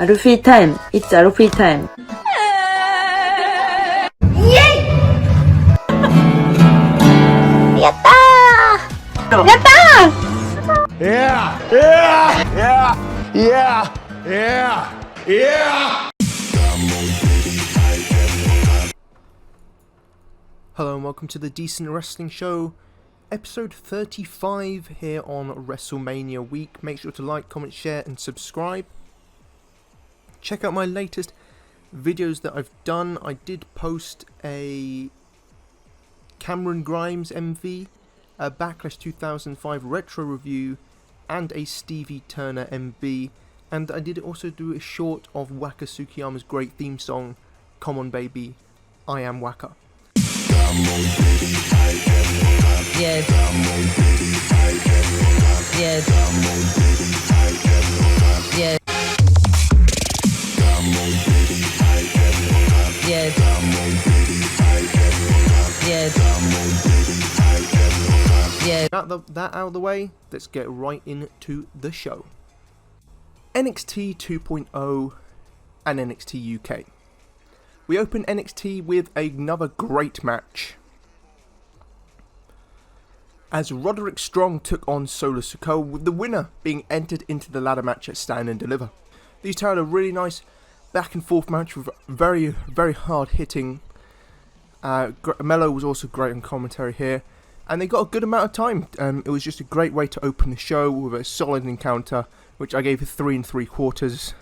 アルフィータイム It's アルフィータイムやったーやったー Yeah! Yeah! Yeah! Yeah! Yeah! Yeah! Hello and welcome to the Decent Wrestling Show, episode 35 here on Wrestlemania week. Make sure to like, comment, share and subscribe. Check out my latest videos that I've done. I did post a Cameron Grimes MV, a Backlash 2005 retro review, and a Stevie Turner MV. And I did also do a short of Waka Tsukiyama's great theme song, Come On Baby, I Am Waka. Yeah. Yeah. Yeah. Yeah. Yeah. That out of the way, let's get right into the show. NXT 2.0 and NXT UK. We open NXT with another great match, as Roderick Strong took on Solo Sikoa, with the winner being entered into the ladder match at Stand and Deliver. These two had a really nice back and forth match with very, very hard hitting. Mello was also great on commentary here, and they got a good amount of time. It was just a great way to open the show with a solid encounter, which I gave 3 3/4.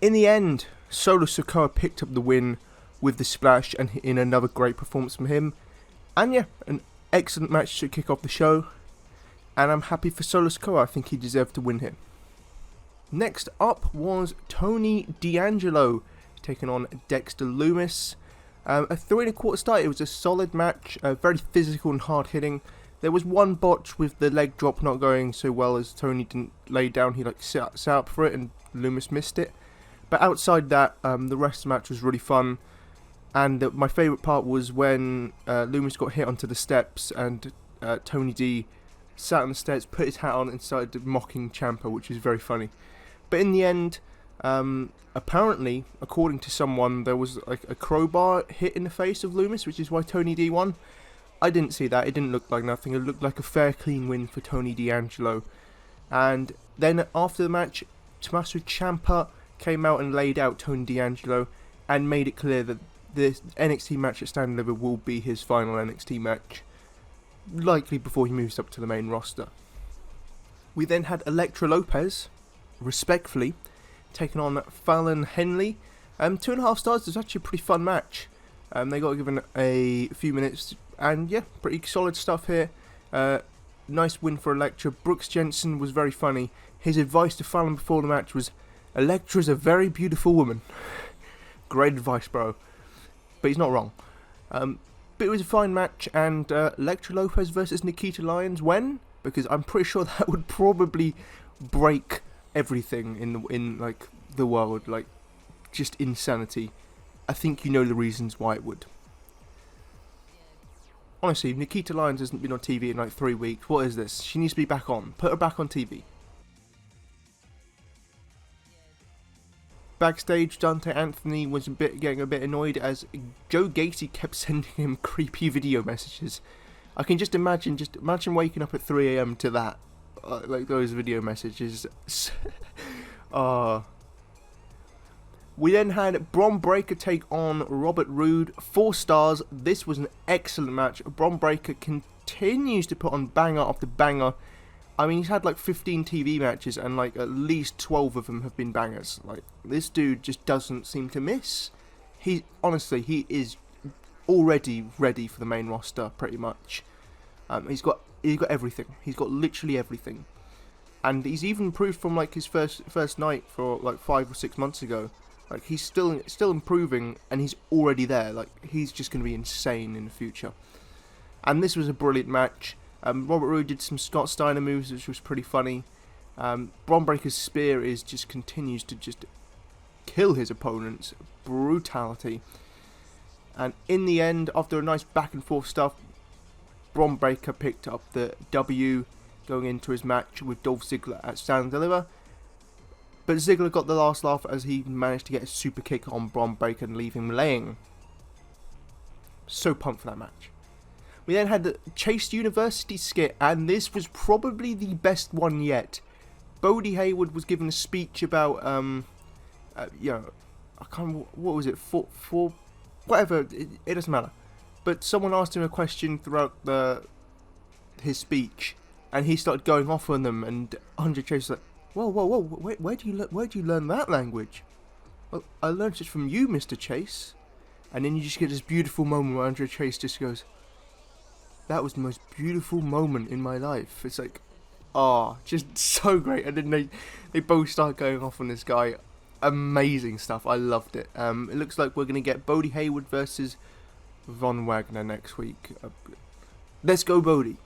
In the end, Solo Sikoa picked up the win with the splash, and in another great performance from him. And yeah, an excellent match to kick off the show, and I'm happy for Solo Sikoa. I think he deserved to win here. Next up was Tony D'Angelo taking on Dexter Lumis. A 3 1/4 start. It was a solid match, very physical and hard hitting. There was one botch with the leg drop not going so well, as Tony didn't lay down. He sat up for it, and Lumis missed it. But outside that, the rest of the match was really fun. And my favourite part was when Lumis got hit onto the steps, and Tony D sat on the steps, put his hat on and started mocking Ciampa, which was very funny. But in the end, apparently, according to someone, there was like a crowbar hit in the face of Lumis, which is why Tony D won. I didn't see that. It didn't look like nothing. It looked like a fair, clean win for Tony D'Angelo. And then after the match, Tommaso Ciampa came out and laid out Tony D'Angelo and made it clear that the NXT match at Stand and Deliver will be his final NXT match, likely before he moves up to the main roster. We then had Elektra Lopez, respectfully, taking on Fallon Henley. 2.5 stars. It was actually a pretty fun match. They got given a few minutes, and yeah, pretty solid stuff here. Nice win for Elektra. Brooks Jensen was very funny. His advice to Fallon before the match was, Elektra's a very beautiful woman. Great advice, bro. But he's not wrong. But it was a fine match, and Elektra Lopez versus Nikita Lyons. When? Because I'm pretty sure that would probably break everything in like the world, like just insanity. I think you know the reasons why it would. Honestly, Nikita Lyons hasn't been on TV in like 3 weeks. What is this? She needs to be back on. Put her back on TV. Backstage, Dante Anthony was getting a bit annoyed as Joe Gacy kept sending him creepy video messages. I can just imagine waking up at 3 AM to that, like those video messages. We then had Bron Breakker take on Robert Roode, 4 stars. This was an excellent match. Bron Breakker continues to put on banger after banger. I mean, he's had like 15 TV matches, and like at least 12 of them have been bangers. Like, this dude just doesn't seem to miss. He is already ready for the main roster, pretty much. He's got everything. He's got literally everything, and he's even improved from like his first night for like 5 or 6 months ago. Like, he's still improving, and he's already there. Like, he's just going to be insane in the future. And this was a brilliant match. Robert Roode did some Scott Steiner moves, which was pretty funny. Bron Breakker's spear continues to just kill his opponents. Brutality. And in the end, after a nice back and forth stuff, Bron Breakker picked up the W going into his match with Dolph Ziggler at Stand and Deliver. but Ziggler got the last laugh as he managed to get a super kick on Braun Breaker and leave him laying. So pumped for that match. We then had the Chase University skit, and this was probably the best one yet. Bodie Hayward was given a speech about, you know, I can't, what was it, for whatever, it doesn't matter. But someone asked him a question throughout his speech, and he started going off on them, and Andre Chase was like, whoa, where do you learn that language? Well, I learned it from you, Mr. Chase. And then you just get this beautiful moment where Andre Chase just goes, that was the most beautiful moment in my life. It's like, just so great. And then they both start going off on this guy. Amazing stuff. I loved it. It looks like we're going to get Bodie Hayward versus Von Wagner next week. Let's go, Bodie.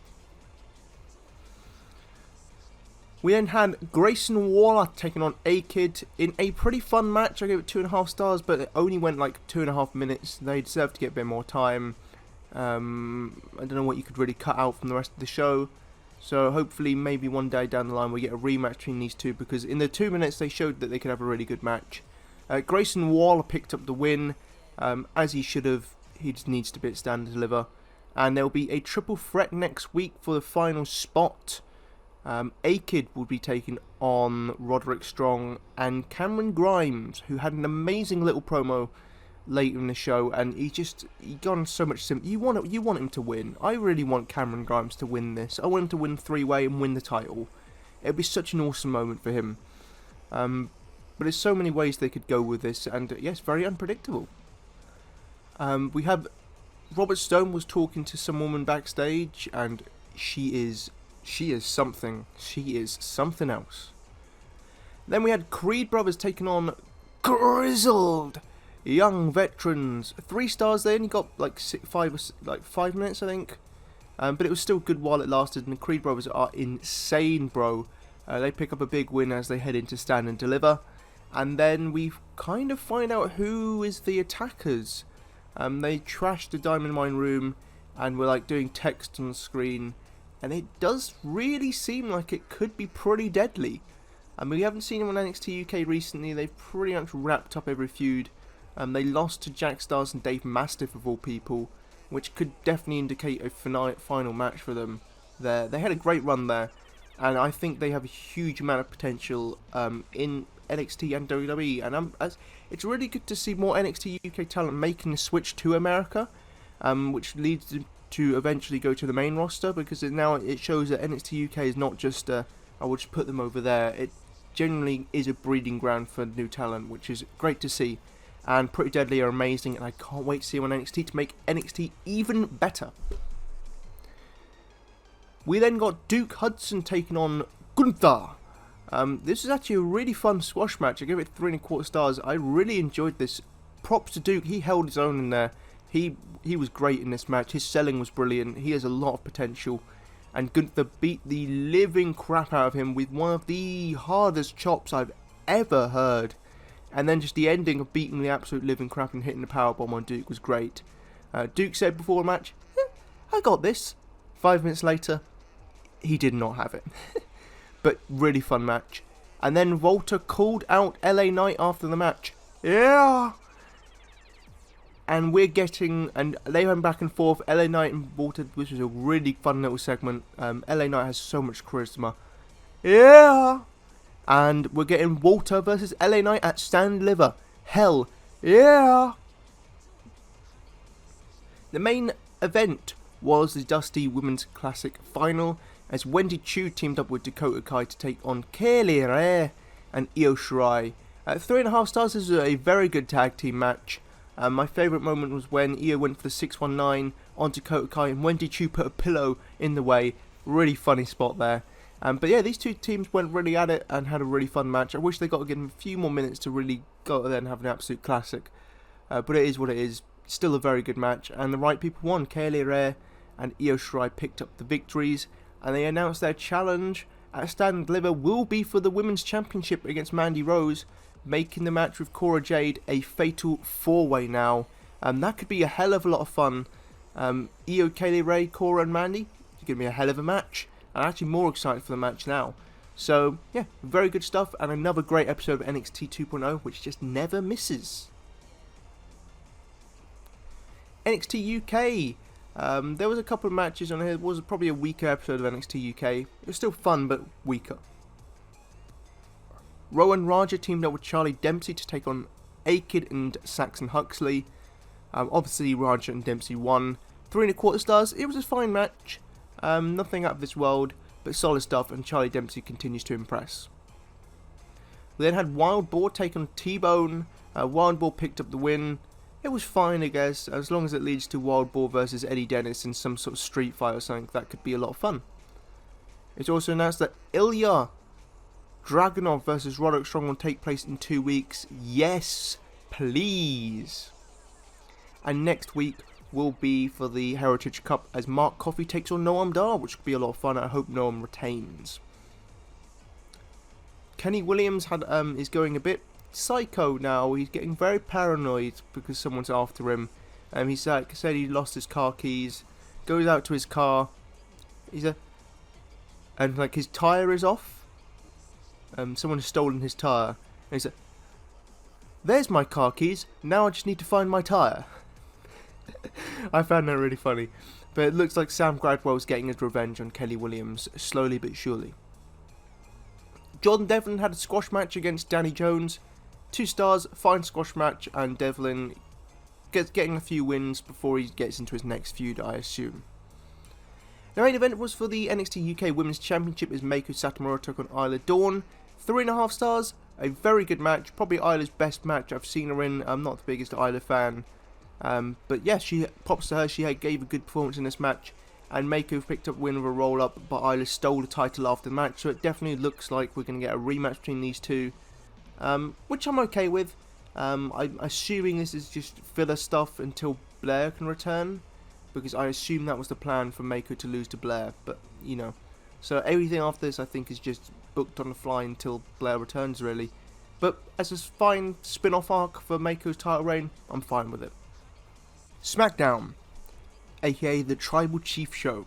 We then had Grayson Waller taking on A-Kid in a pretty fun match. I gave it 2.5 stars, but it only went like 2.5 minutes. They deserved to get a bit more time. I don't know what you could really cut out from the rest of the show. So hopefully maybe one day down the line we get a rematch between these two, because in the 2 minutes they showed that they could have a really good match. Grayson Waller picked up the win, as he should have. He just needs to be at stand and deliver. And there will be a triple threat next week for the final spot. A-Kid will be taking on Roderick Strong and Cameron Grimes, who had an amazing little promo late in the show, and he got on so much you want him to win. I really want Cameron Grimes to win this. I want him to win 3-way and win the title. It would be such an awesome moment for him. But there's so many ways they could go with this, and yes, very unpredictable. We have Robert Stone was talking to some woman backstage, and she is something. She is something else. Then we had Creed Brothers taking on Grizzled Young Veterans. 3 stars. They only got like 5 minutes, I think. But it was still good while it lasted. And the Creed Brothers are insane, bro. They pick up a big win as they head into Stand and Deliver. And then we kind of find out who is the attackers. They trashed the Diamond Mine room and were like doing text on the screen. And it does really seem like it could be pretty deadly. I mean, we haven't seen them on NXT UK recently. They've pretty much wrapped up every feud. They lost to Jack Stars and Dave Mastiff of all people, which could definitely indicate a final match for them there. They had a great run there, and I think they have a huge amount of potential in NXT and WWE. And it's really good to see more NXT UK talent making the switch to America, which leads them to eventually go to the main roster, because now it shows that NXT UK is not just I will just put them over there. It genuinely is a breeding ground for new talent, which is great to see. And Pretty Deadly are amazing, and I can't wait to see them on NXT to make NXT even better. We then got Duke Hudson taking on Gunther. This is actually a really fun squash match. I gave it 3.25 stars. I really enjoyed this. Props to Duke. He held his own in there. He was great in this match. His selling was brilliant. He has a lot of potential. And Gunther beat the living crap out of him with one of the hardest chops I've ever heard. And then just the ending of beating the absolute living crap and hitting the powerbomb on Duke was great. Duke said before the match, I got this. 5 minutes later, he did not have it. But really fun match. And then Walter called out LA Knight after the match. Yeah! And we're getting, and they went back and forth, LA Knight and Walter, which was a really fun little segment. LA Knight has so much charisma. Yeah! And we're getting Walter versus LA Knight at Stand and Deliver. Hell, yeah! The main event was the Dusty Women's Classic Final, as Wendy Chu teamed up with Dakota Kai to take on Kaylee Ray and Io Shirai. 3.5 stars. This is a very good tag team match. My favourite moment was when Io went for the 619 on Dakota Kai and Wendy Chu put a pillow in the way. Really funny spot there. But yeah, these two teams went really at it and had a really fun match. I wish they got to give them a few more minutes to really go there and have an absolute classic. But it is what it is. Still a very good match. And the right people won. Kaylee Ray and Io Shirai picked up the victories. And they announced their challenge at Stand and Deliver will be for the Women's Championship against Mandy Rose, making the match with Cora Jade a fatal 4-way now. That could be a hell of a lot of fun. Io, Kaylee Ray, Cora and Mandy, it's going to be a hell of a match. I'm actually more excited for the match now. So yeah, very good stuff, and another great episode of NXT 2.0, which just never misses. NXT UK. There was a couple of matches on here. It was probably a weaker episode of NXT UK. It was still fun, but weaker. Rowan Raja teamed up with Charlie Dempsey to take on A-Kid and Saxon Huxley. Obviously, Raja and Dempsey won. 3 1/4 stars. It was a fine match. Nothing out of this world, but solid stuff, and Charlie Dempsey continues to impress. We then had Wild Boar take on T-Bone. Wild Boar picked up the win. It was fine, I guess, as long as it leads to Wild Boar versus Eddie Dennis in some sort of street fight or something. That could be a lot of fun. It's also announced that Ilya Dragunov versus Roderick Strong will take place in 2 weeks. Yes, please. And next week will be for the Heritage Cup as Mark Coffey takes on Noam Dar, which could be a lot of fun. I hope Noam retains. Kenny Williams is going a bit psycho now. He's getting very paranoid because someone's after him. He said he lost his car keys. Goes out to his car. And like his tire is off. Someone has stolen his tire. And he said, "There's my car keys. Now I just need to find my tire." I found that really funny. But it looks like Sam Gradwell's getting his revenge on Kelly Williams, slowly but surely. Jordan Devlin had a squash match against Danny Jones. 2 stars, fine squash match, and Devlin getting a few wins before he gets into his next feud, I assume. The main event was for the NXT UK Women's Championship as Meiko Satomura took on Isla Dawn. 3 1/2 stars, a very good match, probably Isla's best match I've seen her in. I'm not the biggest Isla fan. But yeah, props to her, she gave a good performance in this match. And Meiko picked up win with a roll-up, but Isla stole the title after the match, so it definitely looks like we're going to get a rematch between these two. Which I'm okay with. I'm assuming this is just filler stuff until Blair can return, because I assume that was the plan for Meiko to lose to Blair, but you know. So everything after this I think is just booked on the fly until Blair returns, really. But as a fine spin-off arc for Meiko's title reign, I'm fine with it. Smackdown, aka the Tribal Chief Show.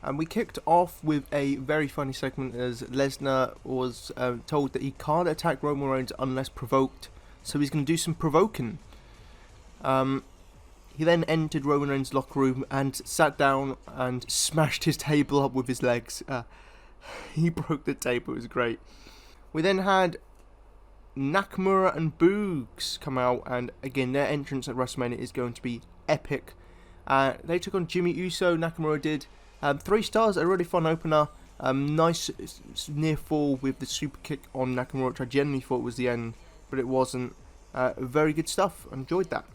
And we kicked off with a very funny segment as Lesnar was told that he can't attack Roman Reigns unless provoked, so he's going to do some provoking. He then entered Roman Reigns' locker room and sat down and smashed his table up with his legs. He broke the table, it was great. We then had Nakamura and Boogs come out, and again their entrance at WrestleMania is going to be epic. They took on Jimmy Uso, Nakamura did. 3 stars, a really fun opener. Nice near fall with the super kick on Nakamura, which I genuinely thought was the end, but it wasn't. Very good stuff, enjoyed that.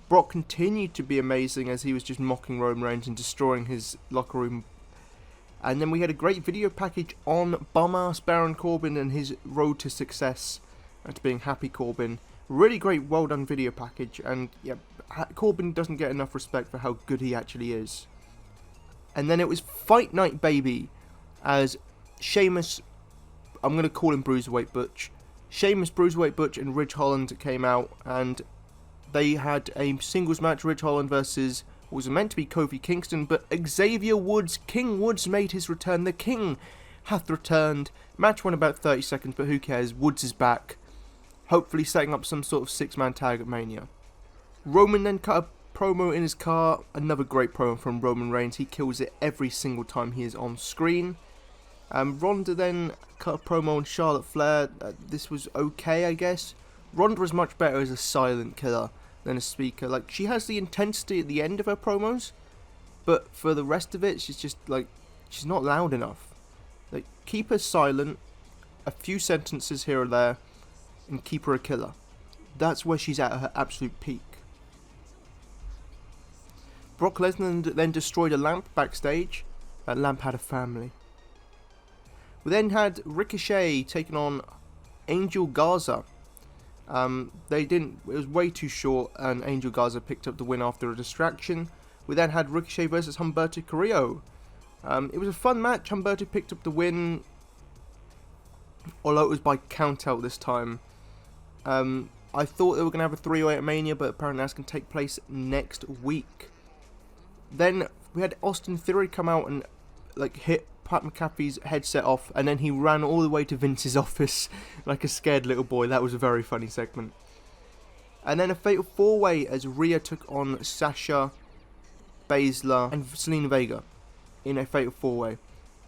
Brock continued to be amazing as he was just mocking Roman Reigns and destroying his locker room. And then we had a great video package on bum-ass Baron Corbin and his road to success, to being Happy Corbin. Really great, well done video package, and yeah, Corbin doesn't get enough respect for how good he actually is. And then it was Fight Night, baby, as Sheamus, I'm going to call him Bruiserweight Butch, Sheamus, Bruiserweight Butch and Ridge Holland came out, and they had a singles match, Ridge Holland versus what was meant to be Kofi Kingston, but Xavier Woods, King Woods, made his return. The King hath returned. Match went about 30 seconds, but who cares, Woods is back, hopefully setting up some sort of 6-man tag at Mania. Roman then cut a promo in his car, another great promo from Roman Reigns, he kills it every single time he is on screen. Ronda then cut a promo on Charlotte Flair. This was okay, I guess. Ronda was much better as a silent killer than a speaker. Like, she has the intensity at the end of her promos, but for the rest of it, she's just like, she's not loud enough. Like, keep her silent, a few sentences here or there, and keep her a killer. That's where she's at her absolute peak. Brock Lesnar then destroyed a lamp backstage. That lamp had a family. We then had Ricochet taking on Angel Garza. It was way too short, and Angel Garza picked up the win after a distraction. We then had Ricochet versus Humberto Carrillo. It was a fun match. Humberto picked up the win, although it was by countout this time. I thought they were going to have a 3-way at Mania, but apparently that's going to take place next week. Then we had Austin Theory come out and hit Pat McAfee's headset off, and then he ran all the way to Vince's office like a scared little boy. That was a very funny segment. And then a Fatal 4-Way as Rhea took on Sasha, Baszler, and Selena Vega in a Fatal 4-Way.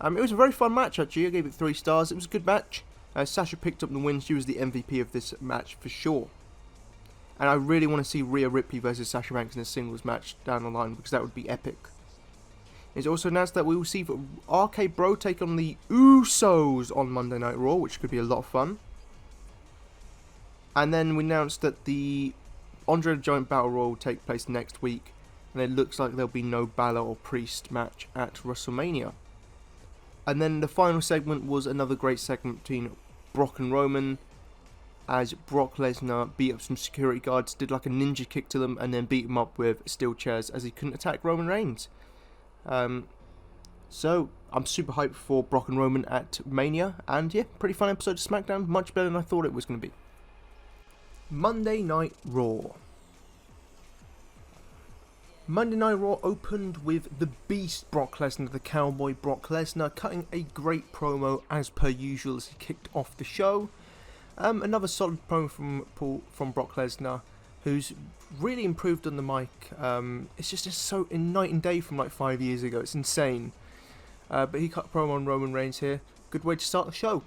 It was a very fun match, actually. I gave it 3 stars. It was a good match. Sasha picked up the win. She was the MVP of this match for sure. And I really want to see Rhea Ripley versus Sasha Banks in a singles match down the line, because that would be epic. It's also announced that we will see RK Bro take on the Usos on Monday Night Raw, which could be a lot of fun. And then we announced that the Andre the Giant Battle Royal will take place next week, and it looks like there'll be no Balor or Priest match at WrestleMania. And then the final segment was another great segment between Brock and Roman, as Brock Lesnar beat up some security guards, did like a ninja kick to them, and then beat them up with steel chairs as he couldn't attack Roman Reigns. So I'm super hyped for Brock and Roman at Mania, and yeah, pretty fun episode of Smackdown, much better than I thought it was going to be. Monday Night Raw. Monday Night Raw opened with the Beast Brock Lesnar, the Cowboy Brock Lesnar, cutting a great promo as per usual as he kicked off the show. Another solid promo from Brock Lesnar, who's really improved on the mic. It's just so night and day from like 5 years ago. It's insane. But he cut a promo on Roman Reigns here. Good way to start the show.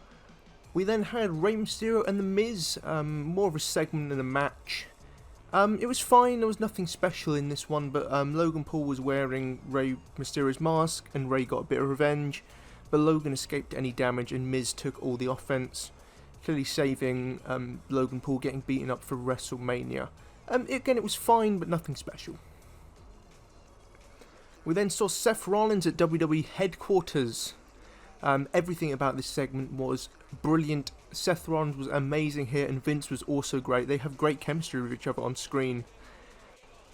We then had Rey Mysterio and The Miz, more of a segment than a match. It was fine, there was nothing special in this one, but Logan Paul was wearing Rey Mysterio's mask, and Rey got a bit of revenge, but Logan escaped any damage, and Miz took all the offense, clearly saving Logan Paul getting beaten up for WrestleMania. Again, it was fine, but nothing special. We then saw Seth Rollins at WWE headquarters. Everything about this segment was brilliant. Seth Rollins was amazing here, and Vince was also great. They have great chemistry with each other on screen.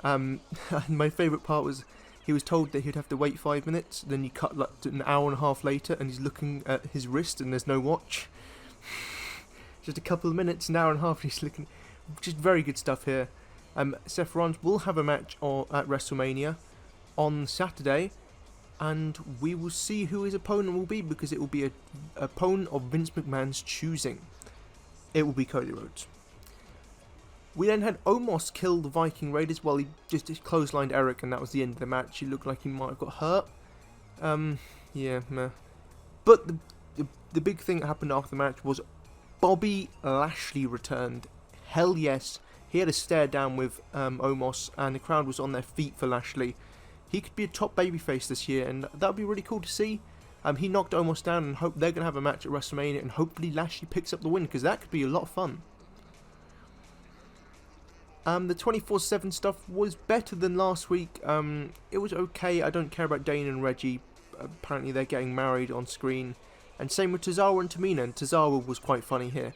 My favourite part was he was told that he'd have to wait 5 minutes, then you cut like an hour and a half later, and he's looking at his wrist and there's no watch. Just a couple of minutes, an hour and a half, and he's looking. Just very good stuff here. Seth Rollins will have a match at WrestleMania on Saturday, and we will see who his opponent will be, because it will be an opponent of Vince McMahon's choosing. It will be Cody Rhodes. We then had Omos kill the Viking Raiders. Well, he just clotheslined Eric, and that was the end of the match. He looked like he might have got hurt. Yeah, meh. But the big thing that happened after the match was Bobby Lashley returned. Hell yes. He had a stare down with Omos, and the crowd was on their feet for Lashley. He could be a top babyface this year, and that would be really cool to see. He knocked Omos down, and hope they're going to have a match at WrestleMania, and hopefully Lashley picks up the win, because that could be a lot of fun. The 24/7 stuff was better than last week. It was okay. I don't care about Dane and Reggie. Apparently they're getting married on screen. And same with Tozawa and Tamina, and Tozawa was quite funny here.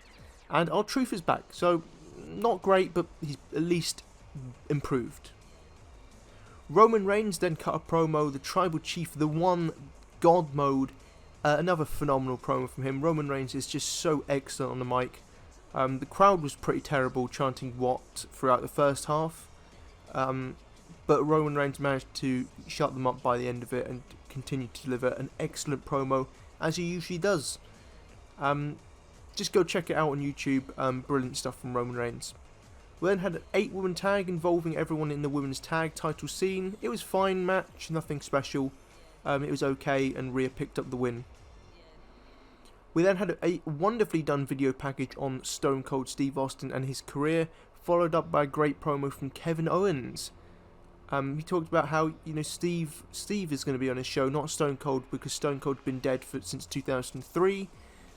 And R-Truth is back, so not great, but he's at least improved. Roman Reigns then cut a promo, the Tribal Chief, the One, God Mode. Another phenomenal promo from him. Roman Reigns is just so excellent on the mic. The crowd was pretty terrible, chanting "what" throughout the first half. But Roman Reigns managed to shut them up by the end of it and continued to deliver an excellent promo, as he usually does. Just go check it out on YouTube. Brilliant stuff from Roman Reigns. We then had an 8-woman tag involving everyone in the women's tag title scene. It was a fine match, nothing special. It was okay, and Rhea picked up the win. We then had a wonderfully done video package on Stone Cold Steve Austin and his career, followed up by a great promo from Kevin Owens. He talked about how, Steve is going to be on his show, not Stone Cold, because Stone Cold's been dead since 2003.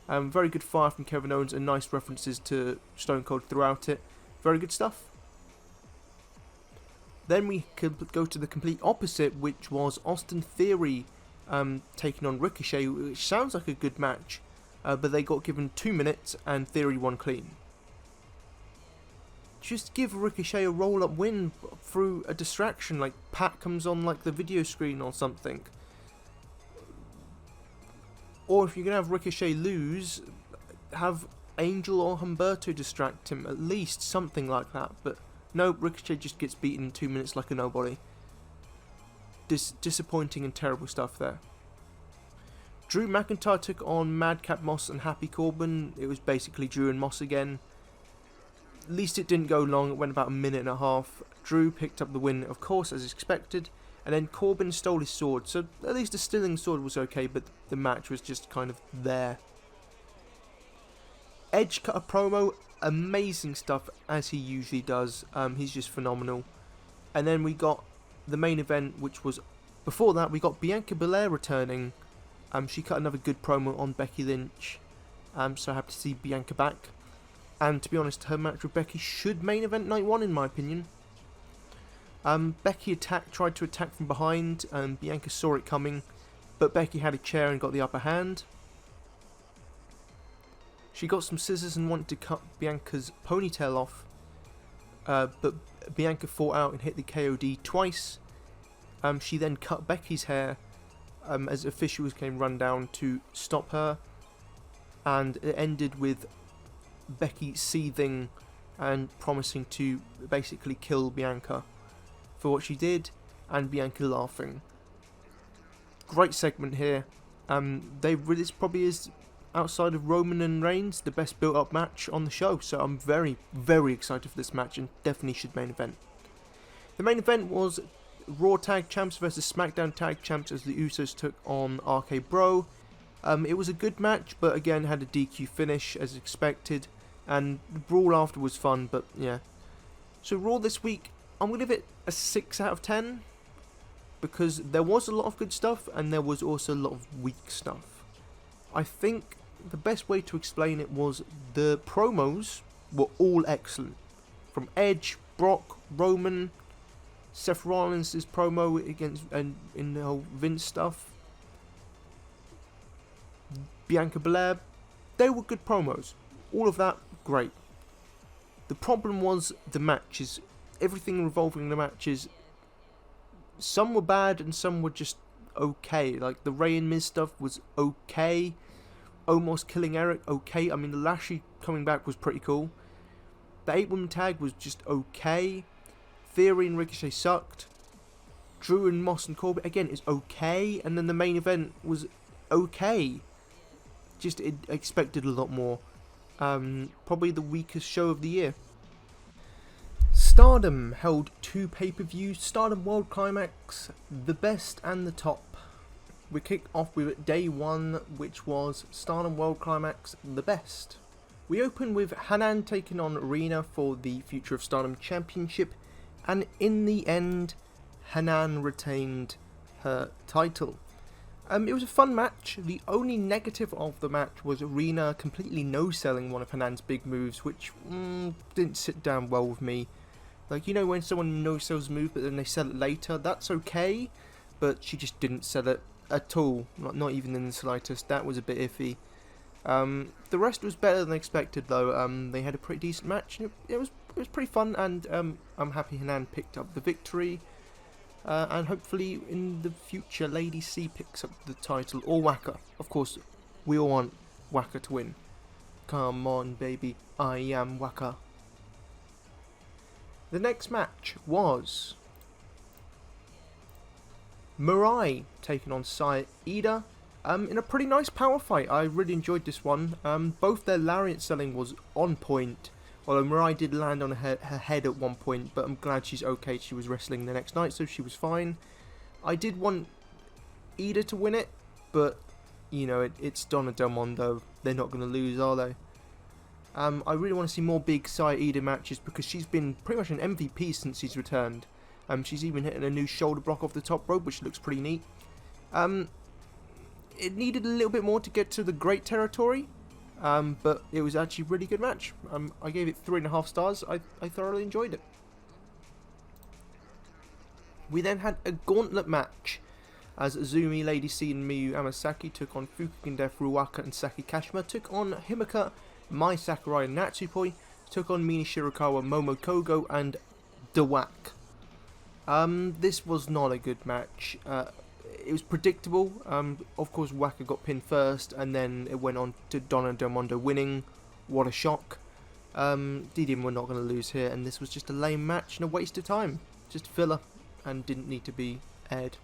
Very good fire from Kevin Owens, and nice references to Stone Cold throughout it. Very good stuff. Then we could go to the complete opposite, which was Austin Theory taking on Ricochet, which sounds like a good match, but they got given 2 minutes and Theory won clean. Just give Ricochet a roll-up win through a distraction, like Pat comes on like the video screen or something. Or if you're going to have Ricochet lose, have Angel or Humberto distract him, at least something like that. But no, Ricochet just gets beaten in 2 minutes like a nobody. Disappointing and terrible stuff there. Drew McIntyre took on Madcap Moss and Happy Corbin. It was basically Drew and Moss again. At least it didn't go long, it went about a minute and a half. Drew picked up the win, of course, as expected, and then Corbin stole his sword, so at least the stealing sword was okay, but the match was just kind of there. Edge cut a promo, amazing stuff, as he usually does. He's just phenomenal. And then we got the main event, which was, before that, we got Bianca Belair returning. She cut another good promo on Becky Lynch, so happy to see Bianca back. And to be honest, her match with Becky should main event night 1 in my opinion. Becky tried to attack from behind, and Bianca saw it coming, but Becky had a chair and got the upper hand. She got some scissors and wanted to cut Bianca's ponytail off, but Bianca fought out and hit the KOD twice. She then cut Becky's hair as officials came run down to stop her, and it ended with Becky seething and promising to basically kill Bianca for what she did, and Bianca laughing. Great segment here. This probably is, outside of Roman and Reigns, the best built-up match on the show, so I'm very, very excited for this match and definitely should main event. The main event was Raw Tag Champs versus Smackdown Tag Champs as the Usos took on RK Bro. It was a good match, but again had a DQ finish as expected, and the brawl after was fun, but yeah. So Raw this week, I'm going to give it a 6 out of 10, because there was a lot of good stuff, and there was also a lot of weak stuff. I think the best way to explain it was the promos were all excellent. From Edge, Brock, Roman, Seth Rollins' promo against and in the whole Vince stuff, Bianca Belair, they were good promos. All of that, great. The problem was the matches. Everything revolving the matches, some were bad and some were just okay. Like the Rey and Miz stuff was okay. Omos killing Eric, okay. I mean, the Lashley coming back was pretty cool. The 8-woman tag was just okay. Theory and Ricochet sucked. Drew and Moss and Corbin, again, is okay. And then the main event was okay. Just expected a lot more. Probably the weakest show of the year. Stardom held 2 pay-per-views. Stardom World Climax, the best and the top. We kicked off with day 1, which was Stardom World Climax, the best. We open with Hanan taking on Rina for the Future of Stardom Championship, and in the end, Hanan retained her title. It was a fun match. The only negative of the match was Rina completely no-selling one of Hanan's big moves, which didn't sit down well with me. Like, you know when someone no-sells a move but then they sell it later, that's okay, but she just didn't sell it at all, not even in the slightest. That was a bit iffy. The rest was better than expected though. They had a pretty decent match. It was pretty fun, and I'm happy Hanan picked up the victory. And hopefully in the future Lady C picks up the title, or Waka. Of course, we all want Waka to win. Come on baby, I am Waka. The next match was Mirai taking on Saida in a pretty nice power fight. I really enjoyed this one. Both their lariat selling was on point, although Mirai did land on her head at one point, but I'm glad she's okay. She was wrestling the next night, so she was fine. I did want Ida to win it, but you know, it's Donna Del Mondo. They're not going to lose, are they? I really want to see more big Saida matches, because she's been pretty much an MVP since she's returned. She's even hitting a new shoulder block off the top rope, which looks pretty neat. It needed a little bit more to get to the great territory, but it was actually a really good match. I gave it 3.5 stars. I thoroughly enjoyed it. We then had a gauntlet match as Azumi, Lady C and Miyu Amasaki took on Fukigen Death, Ruaka and Saki Kashima, took on Himeka, Mai Sakurai and Natsupoi, took on Mina Shirakawa, Momo Kogo and Dewak. This was not a good match. It was predictable. Of course, Waka got pinned first, and then it went on to Donna Del Mondo winning. What a shock. DDM were not going to lose here, and this was just a lame match and a waste of time. Just filler, and didn't need to be aired.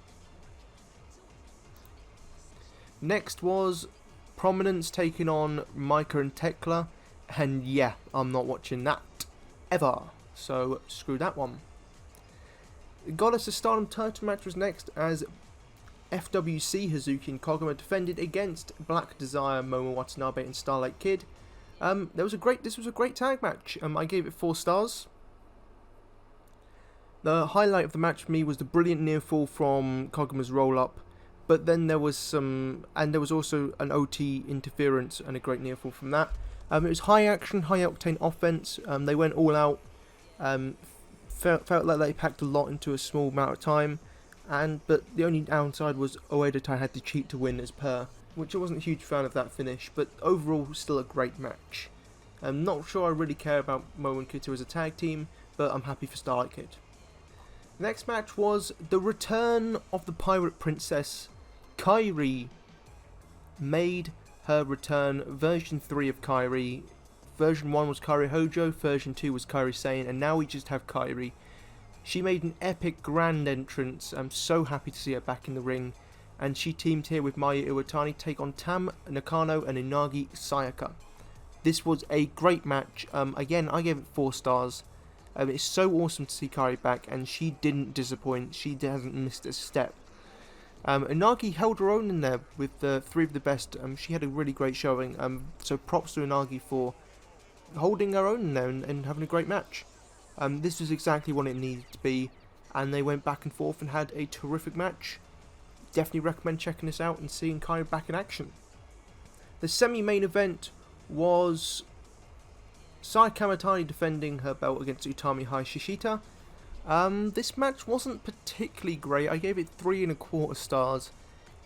Next was Prominence taking on Micah and Tekla, and yeah, I'm not watching that ever, so screw that one. Goddess of Stardom title match was next as FWC Hazuki and Koguma defended against Black Desire, Momo Watanabe and Starlight Kid. This was a great tag match. I gave it 4 stars. The highlight of the match for me was the brilliant near fall from Koguma's roll up, but then there was also an OT interference and a great near fall from that. It was high action, high octane offense. They went all out. Felt like they packed a lot into a small amount of time, but the only downside was Oedo had to cheat to win as per, which I wasn't a huge fan of that finish, but overall still a great match. I'm not sure I really care about Momo and Kuto as a tag team, but I'm happy for Starlight Kid. The next match was the return of the Pirate Princess. Kairi made her return. Version 3 of Kairi. Version 1 was Kairi Hojo, version 2 was Kairi Sane, and now we just have Kairi. She made an epic grand entrance. I'm so happy to see her back in the ring. And she teamed here with Maya Iwatani to take on Tam Nakano and Inagi Sayaka. This was a great match. Again, I gave it 4 stars. It's so awesome to see Kairi back, and she didn't disappoint. She hasn't missed a step. Inagi held her own in there with the 3 of the best. She had a really great showing. So props to Inagi for holding her own in there and having a great match. This was exactly what it needed to be, and they went back and forth and had a terrific match. Definitely recommend checking this out and seeing Kairi back in action. The semi-main event was Sai Kamitani defending her belt against Utami Hayashishita. This match wasn't particularly great. I gave it 3.25 stars.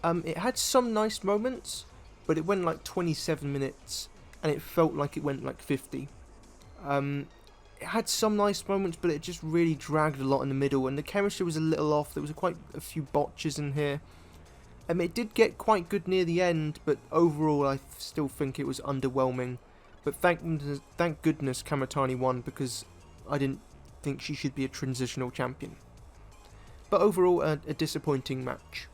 It had some nice moments, but it went like 27 minutes, and it felt like it went like 50. It had some nice moments, but it just really dragged a lot in the middle, and the chemistry was a little off. There was quite a few botches in here. It did get quite good near the end, but overall I still think it was underwhelming. But thank goodness Kamitani won, because I didn't think she should be a transitional champion. But overall, a disappointing match.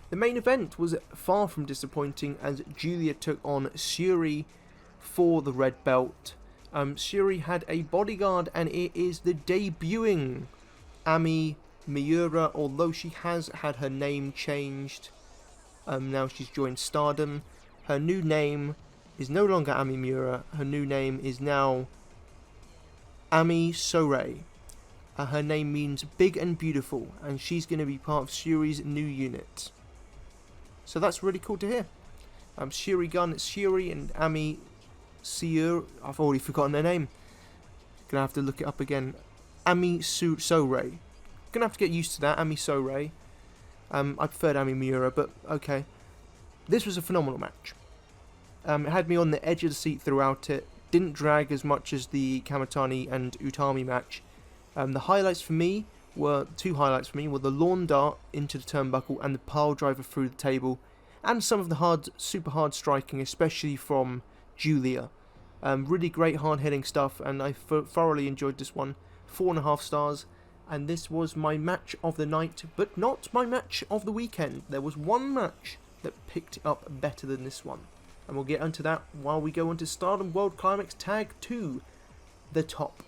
The main event was far from disappointing, as Julia took on Syuri for the red belt. Syuri had a bodyguard, and it is the debuting Ami Miura, although she has had her name changed. Now she's joined Stardom. Her new name is no longer Ami Miura. Her new name is now Ami Sourei. Her name means big and beautiful, and she's going to be part of Syuri's new unit. So that's really cool to hear. Syuri and Ami Siur, I've already forgotten their name. Gonna have to look it up again. Ami Sourei. Gonna have to get used to that, Ami Sourei. I preferred Ami Miura, but okay. This was a phenomenal match. It had me on the edge of the seat throughout it. Didn't drag as much as the Kamitani and Utami match. The highlights for me were the lawn dart into the turnbuckle and the pile driver through the table, and some of the super hard striking, especially from Julia. Really great hard hitting stuff, and I thoroughly enjoyed this one. 4.5 stars, and this was my match of the night, but not my match of the weekend. There was one match that picked it up better than this one, and we'll get onto that while we go into Stardom World Climax Tag 2, The Top.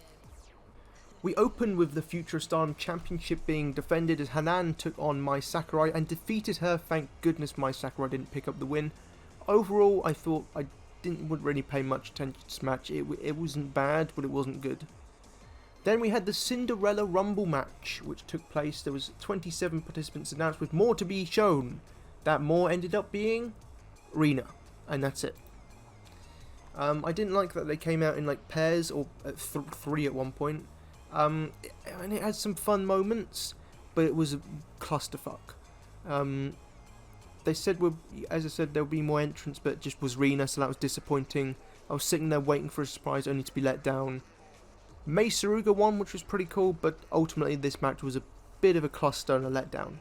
We open with the Future of Stardom Championship being defended as Hanan took on Mai Sakurai and defeated her. Thank goodness Mai Sakurai didn't pick up the win. Overall, I thought I wouldn't really pay much attention to this match. It wasn't bad, but it wasn't good. Then we had the Cinderella Rumble match, which took place. There was 27 participants announced, with more to be shown. That more ended up being Rina, and that's it. I didn't like that they came out in like pairs, or at 3 at one point. And it had some fun moments, but it was a clusterfuck. They said, as I said, there would be more entrants, but it just was Rina, so that was disappointing. I was sitting there waiting for a surprise, only to be let down. Mei Suruga won, which was pretty cool, but ultimately this match was a bit of a cluster and a letdown.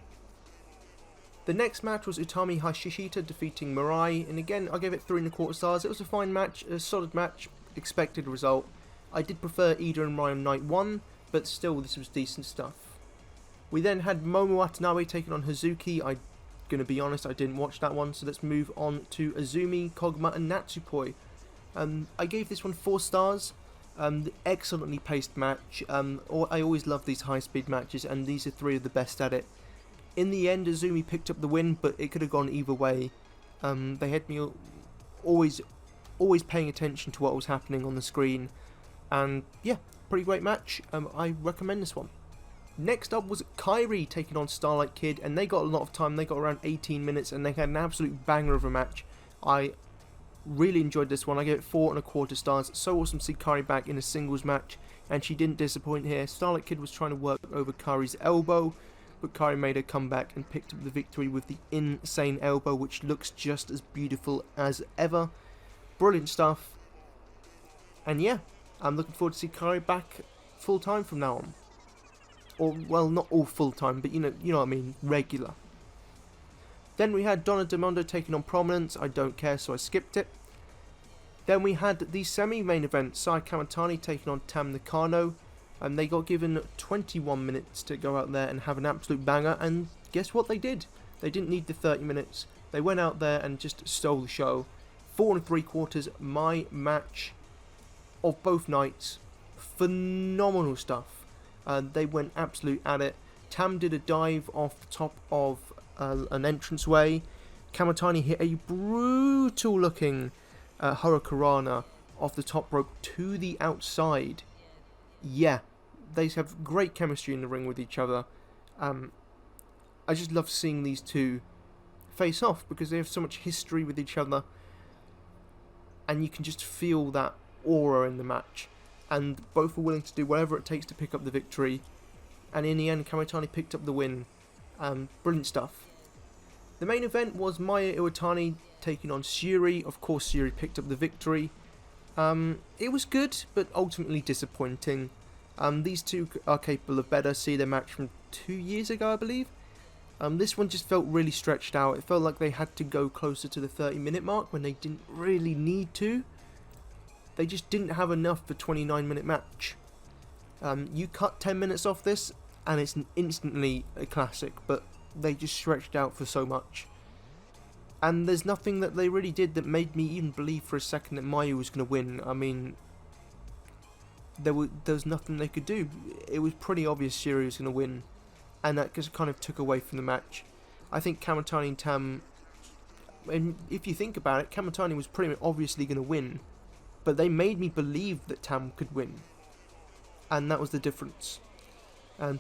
The next match was Utami Hayashishita defeating Mirai, and again I gave it 3.25 stars. It was a fine match, a solid match, expected result. I did prefer Ida and Mirai on night 1, but still this was decent stuff. We then had Momo Watanabe taking on Hazuki. I gonna be honest, I didn't watch that one, so let's move on to Azumi, Koguma and Natsupoi. I gave this one 4 stars. Excellently paced match. I always love these high-speed matches, and these are 3 of the best at it. In the end, Azumi picked up the win, but it could have gone either way. They had me always paying attention to what was happening on the screen, and yeah, pretty great match. I recommend this one. Next up was Kairi taking on Starlight Kid, and they got a lot of time. They got around 18 minutes, and they had an absolute banger of a match. I really enjoyed this one. I gave it 4.25 stars. So awesome to see Kairi back in a singles match, and she didn't disappoint here. Starlight Kid was trying to work over Kairi's elbow, but Kairi made her comeback and picked up the victory with the insane elbow, which looks just as beautiful as ever. Brilliant stuff. And yeah, I'm looking forward to see Kairi back full time from now on. Or, well, not all full time, but you know what I mean, regular. Then we had Donna Demondo taking on Prominence. I don't care, so I skipped it. Then we had the semi-main event, Sai Kamitani taking on Tam Nakano. And they got given 21 minutes to go out there and have an absolute banger. And guess what they did? They didn't need the 30 minutes. They went out there and just stole the show. 4.75, my match of both nights. Phenomenal stuff. They went absolute at it. Tam did a dive off the top of an entranceway. Kamitani hit a brutal looking Hurricanrana off the top rope to the outside. Yeah, they have great chemistry in the ring with each other. I just love seeing these two face off because they have so much history with each other, and you can just feel that aura in the match. And both are willing to do whatever it takes to pick up the victory. And in the end, Kamitani picked up the win. Brilliant stuff. The main event was Maya Iwatani taking on Syuri. Of course, Syuri picked up the victory. It was good, but ultimately disappointing. These two are capable of better. See their match from 2 years ago, I believe. This one just felt really stretched out. It felt like they had to go closer to the 30-minute mark when they didn't really need to. They just didn't have enough for a 29-minute match. You cut 10 minutes off this, and it's instantly a classic, but they just stretched out for so much. And there's nothing that they really did that made me even believe for a second that Mayu was going to win. I mean, there was nothing they could do. It was pretty obvious Syuri was going to win, and that just kind of took away from the match. I think Kamitani and Tam, and if you think about it, Kamitani was pretty obviously going to win, but they made me believe that Tam could win, and that was the difference.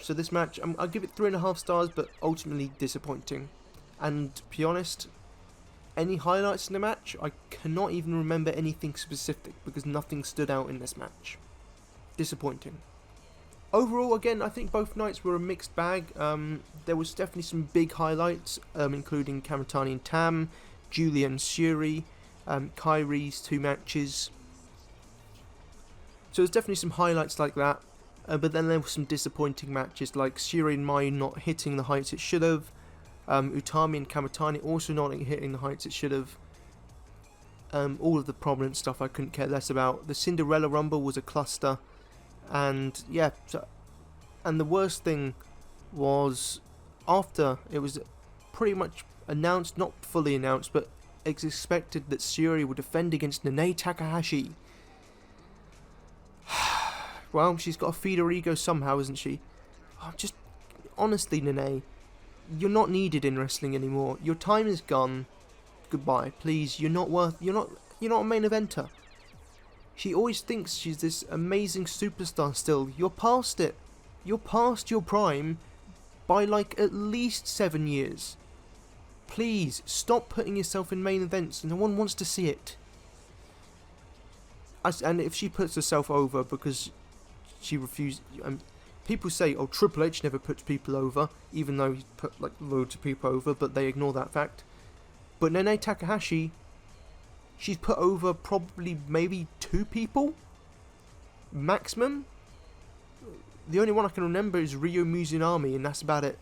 So this match, I'll give it 3.5 stars, but ultimately disappointing. And to be honest, any highlights in the match, I cannot even remember anything specific because nothing stood out in this match. Disappointing. Overall, again, I think both nights were a mixed bag. There was definitely some big highlights, including Kamitani and Tam, Julia and Syuri, Kairi's 2 matches. So there's definitely some highlights like that. But then there were some disappointing matches like Syuri and Mayu not hitting the heights it should have. Utami and Kamitani also not hitting the heights it should have. All of the prominent stuff I couldn't care less about. The Cinderella Rumble was a cluster. And yeah, and the worst thing was after it was pretty much announced, not fully announced, but it's expected that Syuri would defend against Nanae Takahashi. Well, she's got to feed her ego somehow, isn't she? Just honestly, Nanae, you're not needed in wrestling anymore. Your time is gone. Goodbye, please. You're not a main eventer. She always thinks she's this amazing superstar still. You're past it. You're past your prime by like at least 7 years. Please, stop putting yourself in main events. No one wants to see it. And if she puts herself over because she refused... people say, oh, Triple H never puts people over, even though he's put like loads of people over, but they ignore that fact. But Nanae Takahashi, she's put over probably maybe 2 people maximum. The only one I can remember is Ryo Mizunami, and that's about it.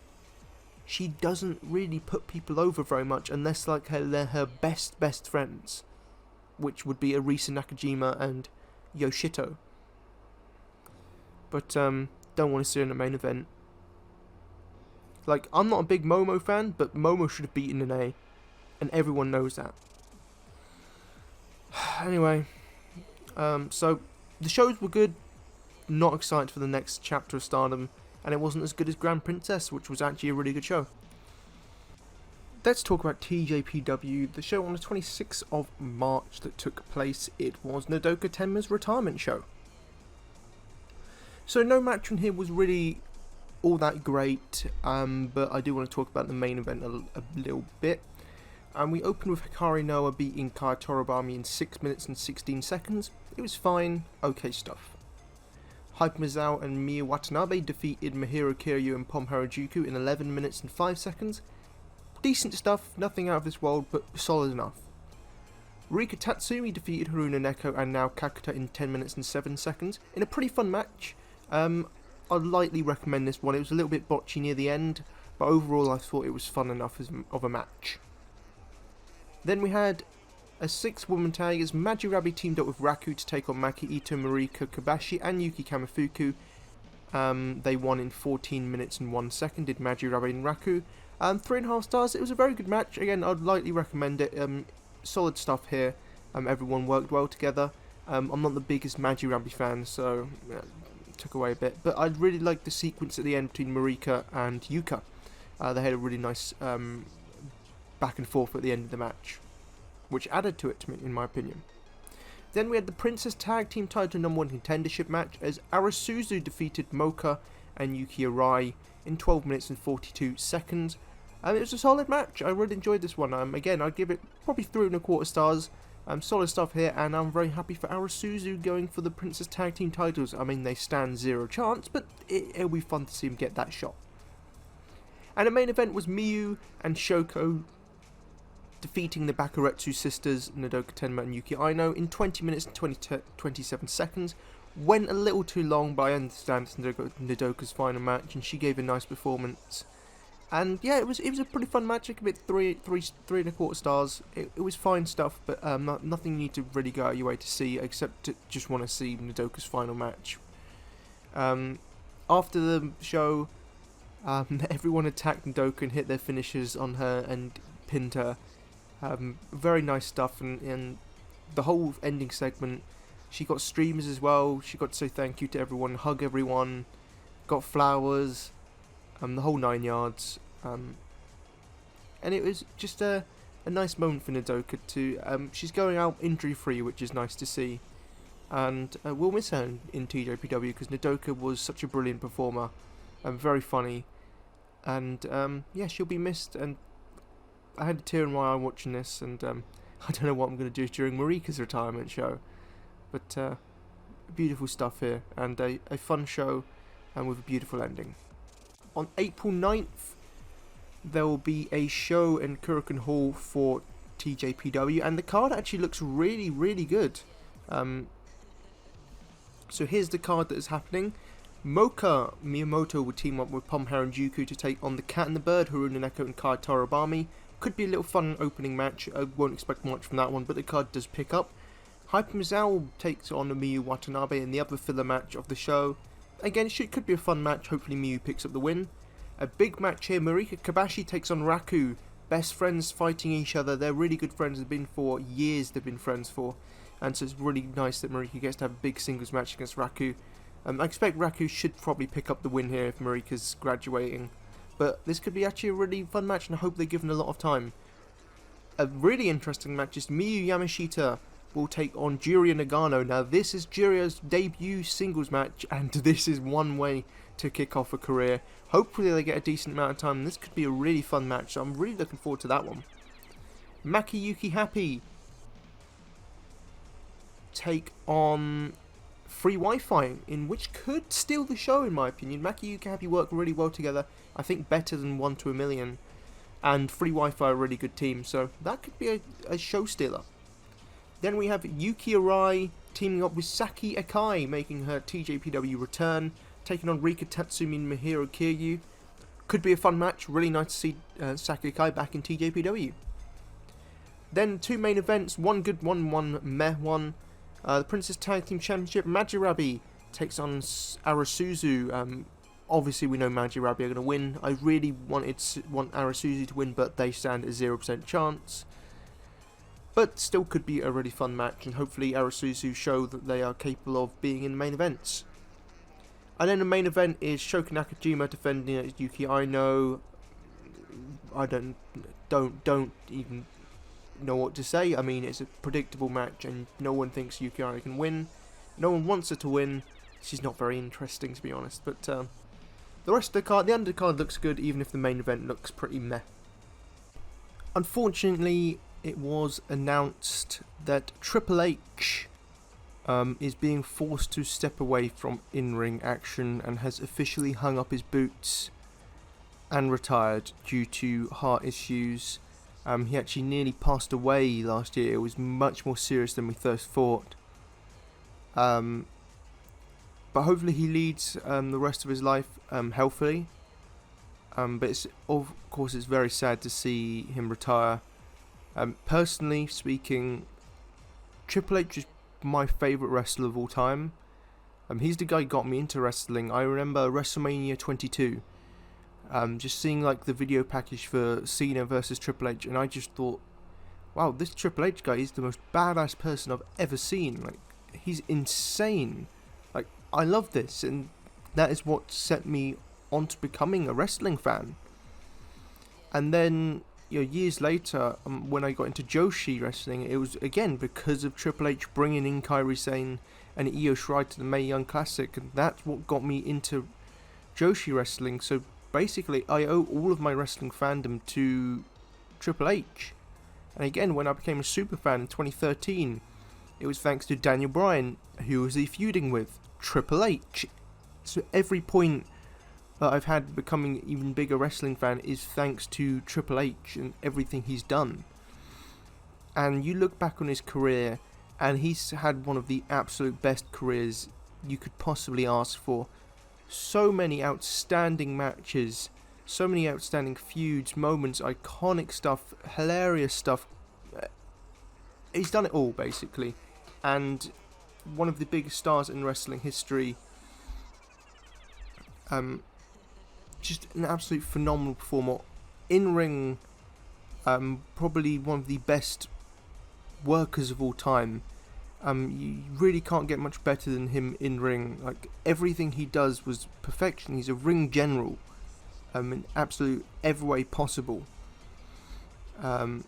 She doesn't really put people over very much unless like they're her best friends, which would be Arisa Nakajima and Yoshito. But don't want to see her in the main event. Like, I'm not a big Momo fan, but Momo should have beaten Nene, and everyone knows that. Anyway, so the shows were good. Not excited for the next chapter of Stardom, and it wasn't as good as Grand Princess, which was actually a really good show. Let's talk about TJPW, the show on the 26th of March that took place. It was Nodoka Tenma's retirement show. So no match in here was really all that great, but I do want to talk about the main event a little bit. And we opened with Hikari Noa beating Kai Toribami in 6 minutes and 16 seconds. It was fine, okay stuff. Hype Mizuho and Miyu Watanabe defeated Mahiro Kiryu and Pom Harajuku in 11 minutes and 5 seconds. Decent stuff, nothing out of this world, but solid enough. Rika Tatsumi defeated Haruna Neko and Nao Kakuta in 10 minutes and 7 seconds in a pretty fun match. I'd lightly recommend this one. It was a little bit botchy near the end, but overall I thought it was fun enough of a match. Then we had a 6-woman tag as Majirabe teamed up with Raku to take on Maki Ito, Marika Kobashi and Yuki Kamifuku. They won in 14 minutes and 1 second, did Majirabe and Raku. 3.5 stars. It was a very good match. Again, I'd lightly recommend it. Solid stuff here. Everyone worked well together. I'm not the biggest Majirabe fan, so took away a bit. But I really liked the sequence at the end between Marika and Yuka. They had a really nice back and forth at the end of the match, which added to it, in my opinion. Then we had the Princess Tag Team Title No. 1 Contendership match as Arasuzu defeated Mocha and Yuki Arai in 12 minutes and 42 seconds. It was a solid match. I really enjoyed this one. Again, I'd give it probably 3.25 stars. Solid stuff here, and I'm very happy for Arasuzu going for the Princess Tag Team titles. I mean, they stand zero chance, but it'll be fun to see him get that shot. And the main event was Miyu and Shoko defeating the Bakuretsu sisters, Nodoka Tenma and Yuki Aino, in 20 minutes and 27 seconds. Went a little too long, but I understand it's Nodoka's final match, and she gave a nice performance. And yeah, it was a pretty fun match. I give it 3.25 stars. It was fine stuff, but nothing you need to really go out of your way to see, except to just want to see Nodoka's final match. After the show, everyone attacked Nodoka and hit their finishers on her and pinned her. Very nice stuff, and the whole ending segment, she got streamers as well. She got to say thank you to everyone, hug everyone, got flowers, the whole 9 yards, and it was just a nice moment for Nodoka to. She's going out injury free, which is nice to see, and we'll miss her in TJPW because Nodoka was such a brilliant performer, and very funny, and yeah, she'll be missed. And I had a tear in my eye watching this, and I don't know what I'm going to do during Marika's retirement show, but beautiful stuff here, and a fun show, and with a beautiful ending. On April 9th, there will be a show in Korakuen Hall for TJPW, and the card actually looks really, really good. So here's the card that is happening. Mocha Miyamoto will team up with Pom Harajuku to take on the Cat and the Bird, Haruna Neko and Kai Toribami. Could be a little fun opening match. I won't expect much from that one, but the card does pick up. Hype Mizuho takes on Miyu Watanabe in the other filler match of the show. Again, it could be a fun match. Hopefully Miyu picks up the win. A big match here. Marika Kobashi takes on Raku. Best friends fighting each other. They're really good friends. They've been for years. They've been friends for. And so it's really nice that Marika gets to have a big singles match against Raku. I expect Raku should probably pick up the win here if Marika's graduating. But this could be actually a really fun match, and I hope they're given a lot of time. A really interesting match is Miyu Yamashita will take on Juria Nagano. Now this is Juria's debut singles match, and this is one way to kick off a career. Hopefully they get a decent amount of time. This could be a really fun match, so I'm really looking forward to that one. Maki Yuki Happy take on Free Wi-Fi, in which could steal the show in my opinion. Maki Yuki Happy work really well together. I think better than 1 to a Million. And Free Wi-Fi are a really good team, so that could be a show stealer. Then we have Yuki Arai teaming up with Saki Akai, making her TJPW return, taking on Rika Tatsumi and Mahiro Kiryu. Could be a fun match. Really nice to see Saki Akai back in TJPW. Then 2 main events, one good one, one meh one. The Princess Tag Team Championship, Majirabe takes on Arasuzu. obviously we know Manji Rabi are going to win. I really want Arasuzu to win, but they stand a 0% chance. But still could be a really fun match, and hopefully Arasuzu show that they are capable of being in the main events. And then the main event is Shoka Nakajima defending against Yuki Aino. I don't even know what to say. I mean, it's a predictable match, and no one thinks Yuki Aino can win. No one wants her to win. She's not very interesting, to be honest. But the rest of the card, the undercard looks good, even if the main event looks pretty meh. Unfortunately, it was announced that Triple H is being forced to step away from in-ring action and has officially hung up his boots and retired due to heart issues. He actually nearly passed away last year. It was much more serious than we first thought. But hopefully he leads the rest of his life healthily. But of course it's very sad to see him retire. Personally speaking, Triple H is my favourite wrestler of all time. He's the guy who got me into wrestling. I remember Wrestlemania 22. Just seeing like the video package for Cena versus Triple H, and I just thought, wow, this Triple H guy is the most badass person I've ever seen. Like, he's insane. Like, I love this, and that is what set me on to becoming a wrestling fan. And then, years later, when I got into Joshi wrestling, it was again because of Triple H bringing in Kairi Sane and Io Shirai to the Mae Young Classic, and that's what got me into Joshi wrestling. So basically, I owe all of my wrestling fandom to Triple H. And again, when I became a super fan in 2013, it was thanks to Daniel Bryan, who was he feuding with? Triple H. So every point that I've had becoming an even bigger wrestling fan is thanks to Triple H and everything he's done. And you look back on his career, and he's had one of the absolute best careers you could possibly ask for. So many outstanding matches, so many outstanding feuds, moments, iconic stuff, hilarious stuff. He's done it all, basically. And one of the biggest stars in wrestling history. Just an absolute phenomenal performer. In ring, probably one of the best workers of all time. You really can't get much better than him in ring. Like, everything he does was perfection. He's a ring general, in absolute every way possible. There's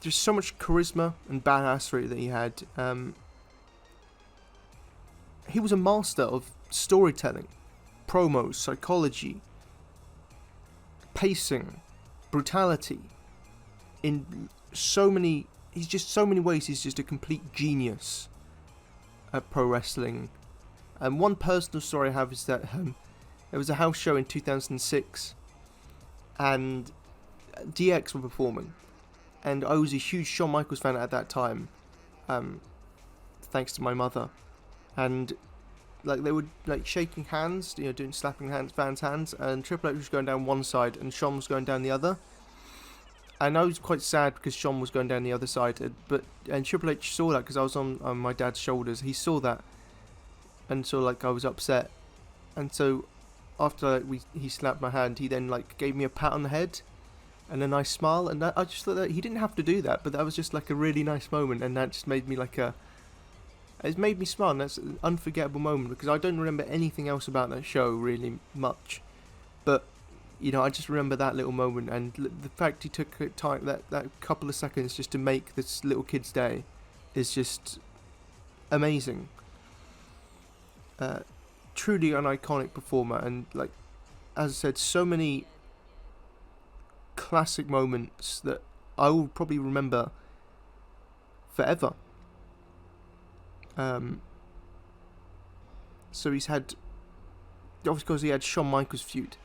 so much charisma and badassery that he had. He was a master of storytelling, promos, psychology, pacing, brutality. In so many ways, he's just a complete genius at pro wrestling. And one personal story I have is that there was a house show in 2006, and DX were performing, and I was a huge Shawn Michaels fan at that time, thanks to my mother. And like, they were like shaking hands, doing slapping fans' hands, and Triple H was going down one side and Shawn was going down the other. And I was quite sad because Shawn was going down the other side, and Triple H saw that because I was on my dad's shoulders. He saw that, and so like I was upset, and so after he slapped my hand, he then like gave me a pat on the head and a nice smile, and I just thought that he didn't have to do that, but that was just like a really nice moment, and that just made me it made me smile, and that's an unforgettable moment because I don't remember anything else about that show really much, but I just remember that little moment, and the fact he took time, that couple of seconds just to make this little kid's day is just amazing. Truly an iconic performer, and like, as I said, so many classic moments that I will probably remember forever. So he's had, obviously because he had Shawn Michaels feud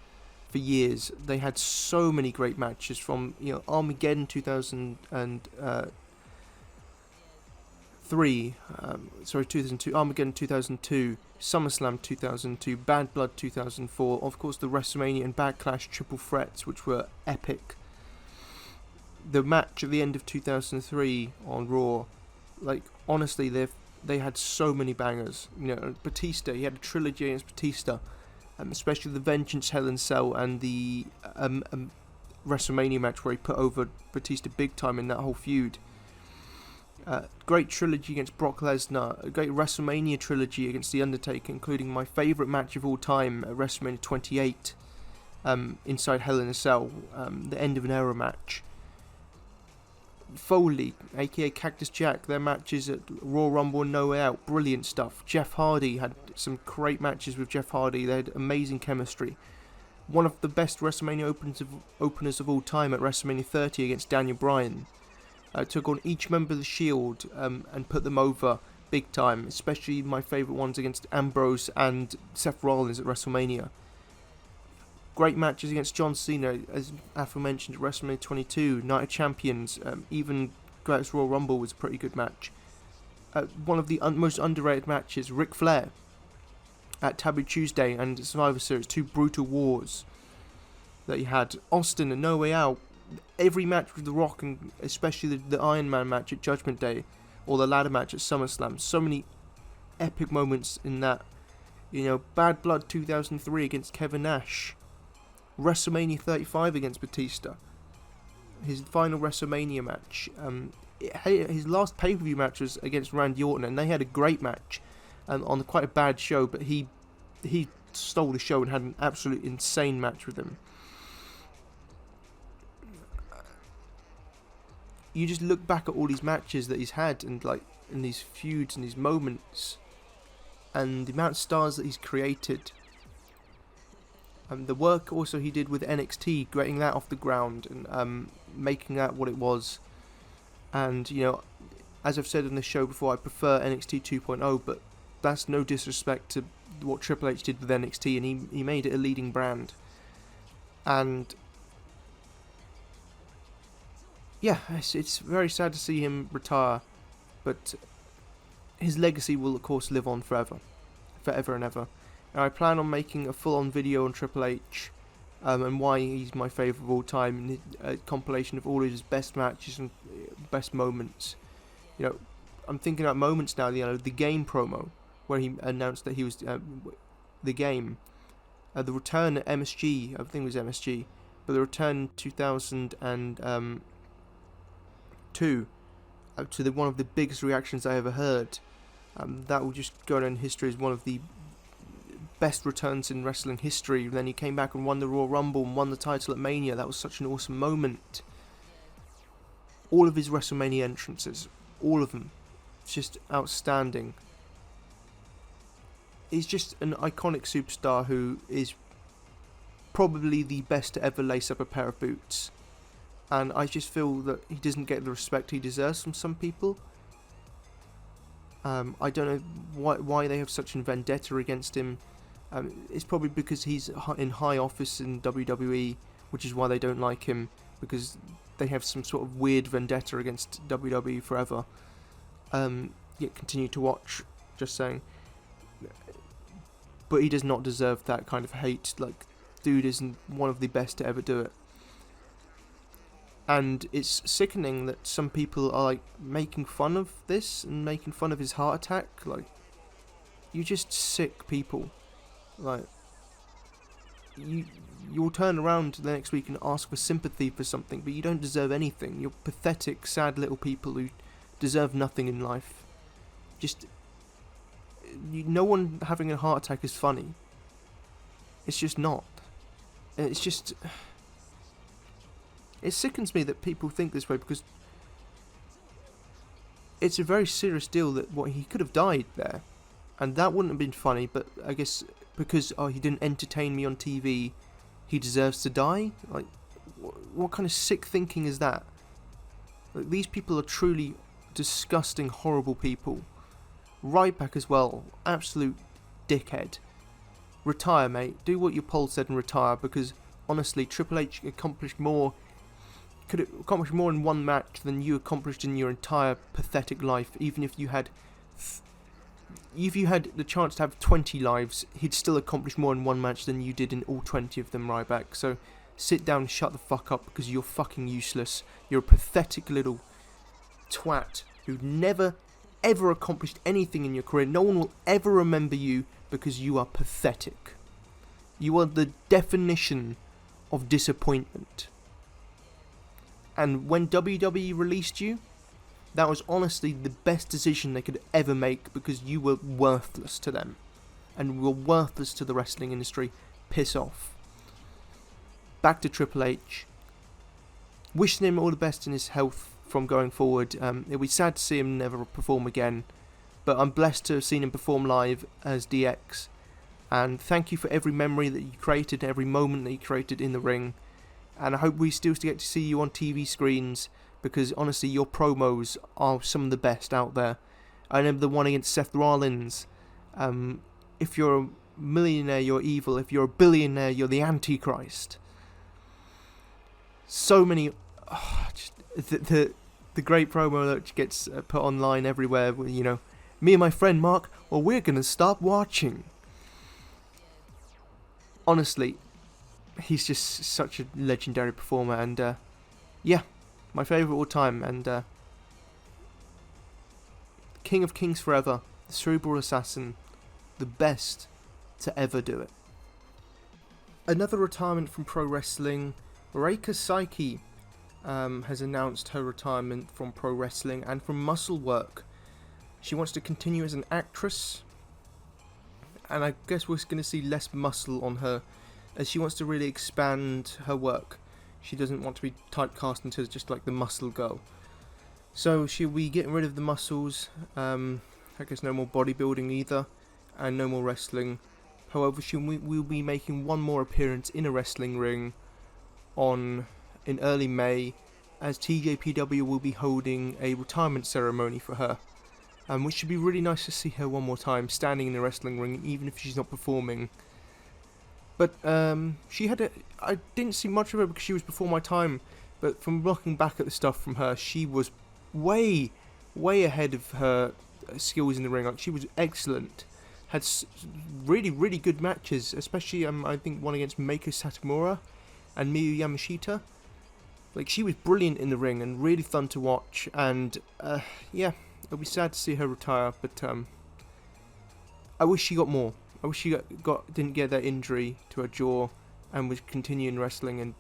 for years. They had so many great matches from Armageddon 2002, Armageddon 2002, SummerSlam 2002, Bad Blood 2004, of course the WrestleMania and Backlash triple threats, which were epic. The match at the end of 2003 on Raw, like, honestly, they had so many bangers. You know, Batista, he had a trilogy against Batista, especially the Vengeance Hell in Cell and the WrestleMania match where he put over Batista big time in that whole feud. Great trilogy against Brock Lesnar, a great WrestleMania trilogy against The Undertaker, including my favourite match of all time at WrestleMania 28, inside Hell in a Cell, the end of an era match. Foley, aka Cactus Jack, their matches at Royal Rumble and No Way Out, brilliant stuff. Jeff Hardy had some great matches with Jeff Hardy, they had amazing chemistry. One of the best WrestleMania openers of all time at WrestleMania 30 against Daniel Bryan. Took on each member of the Shield and put them over big time, especially my favourite ones against Ambrose and Seth Rollins at WrestleMania. Great matches against John Cena, as aforementioned, at WrestleMania 22, Night of Champions, even Greatest Royal Rumble was a pretty good match. One of the most underrated matches, Ric Flair at Taboo Tuesday and Survivor Series, 2 brutal wars that he had. Austin and No Way Out, every match with The Rock, and especially the Iron Man match at Judgment Day, or the ladder match at SummerSlam, so many epic moments in that. You know, Bad Blood 2003 against Kevin Nash, WrestleMania 35 against Batista, his final WrestleMania match, his last pay-per-view match was against Randy Orton, and they had a great match on quite a bad show, but he stole the show and had an absolute insane match with him. You just look back at all these matches that he's had, and like in these feuds and these moments, and the amount of stars that he's created. The work also he did with NXT, getting that off the ground and making that what it was. And you know, as I've said in the show before, I prefer NXT 2.0, but that's no disrespect to what Triple H did with NXT, and he made it a leading brand. And yeah, it's very sad to see him retire, but his legacy will of course live on forever and ever. And I plan on making a full-on video on Triple H and why he's my favourite of all time, and a compilation of all of his best matches and best moments. You know, I'm thinking about moments now. You know, the Game promo where he announced that he was the Game, the return at MSG. I think it was MSG, but the return 2002 to one of the biggest reactions I ever heard. That will just go down in history as one of the best returns in wrestling history. Then he came back and won the Royal Rumble and won the title at Mania. That was such an awesome moment. All of his WrestleMania entrances, all of them, just outstanding. He's just an iconic superstar who is probably the best to ever lace up a pair of boots. And I just feel that he doesn't get the respect he deserves from some people. I don't know why they have such a vendetta against him. It's probably because he's in high office in WWE, which is why they don't like him, because they have some sort of weird vendetta against WWE forever. Yet continue to watch, just saying. But he does not deserve that kind of hate. Like, dude isn't one of the best to ever do it. And it's sickening that some people are like making fun of this and making fun of his heart attack. Like, you're just sick people. Like, you'll turn around the next week and ask for sympathy for something, but you don't deserve anything. You're pathetic, sad little people who deserve nothing in life. Just, no one having a heart attack is funny. It's just not. It's just, it sickens me that people think this way, because it's a very serious deal that he could have died there, and that wouldn't have been funny. But I guess because he didn't entertain me on TV, he deserves to die. Like, what kind of sick thinking is that? Like, these people are truly disgusting, horrible people. Ryback as well, absolute dickhead. Retire, mate. Do what your poll said and retire, because honestly, Triple H could accomplish more in one match than you accomplished in your entire pathetic life. Even if you had the chance to have 20 lives, he'd still accomplish more in one match than you did in all 20 of them, Ryback. So sit down and shut the fuck up, because you're fucking useless. You're a pathetic little twat who never ever accomplished anything in your career. No one will ever remember you because you are pathetic. You are the definition of disappointment. And when WWE released you, that was honestly the best decision they could ever make, because you were worthless to them. And were worthless to the wrestling industry. Piss off. Back to Triple H. Wishing him all the best in his health from going forward. It'll be sad to see him never perform again, but I'm blessed to have seen him perform live as DX. And thank you for every memory that you created, every moment that you created in the ring. And I hope we still get to see you on TV screens, because honestly, your promos are some of the best out there. I remember the one against Seth Rollins. If you're a millionaire, you're evil. If you're a billionaire, you're the Antichrist. So many... the great promo that gets put online everywhere, you know, me and my friend Mark, well, we're gonna stop watching. Honestly, he's just such a legendary performer, and yeah, my favourite all time, and King of Kings forever, the Cerebral Assassin, the best to ever do it. Another retirement from pro wrestling. Reika Saiki has announced her retirement from pro wrestling and from muscle work. She wants to continue as an actress, and I guess we're going to see less muscle on her, as she wants to really expand her work. She doesn't want to be typecast into just like the muscle girl. So she'll be getting rid of the muscles. I guess no more bodybuilding either, and no more wrestling. However, she will be making one more appearance in a wrestling ring in early May, as TJPW will be holding a retirement ceremony for her, which should be really nice to see her one more time standing in a wrestling ring, even if she's not performing. But I didn't see much of her because she was before my time, but from looking back at the stuff from her, she was way ahead of her skills in the ring. Like, she was excellent, had really good matches, especially I think one against Meiko Satomura and Miyu Yamashita. Like, she was brilliant in the ring and really fun to watch, and yeah, it'll be sad to see her retire, but I wish she got more. I wish she didn't get that injury to her jaw and was continuing wrestling and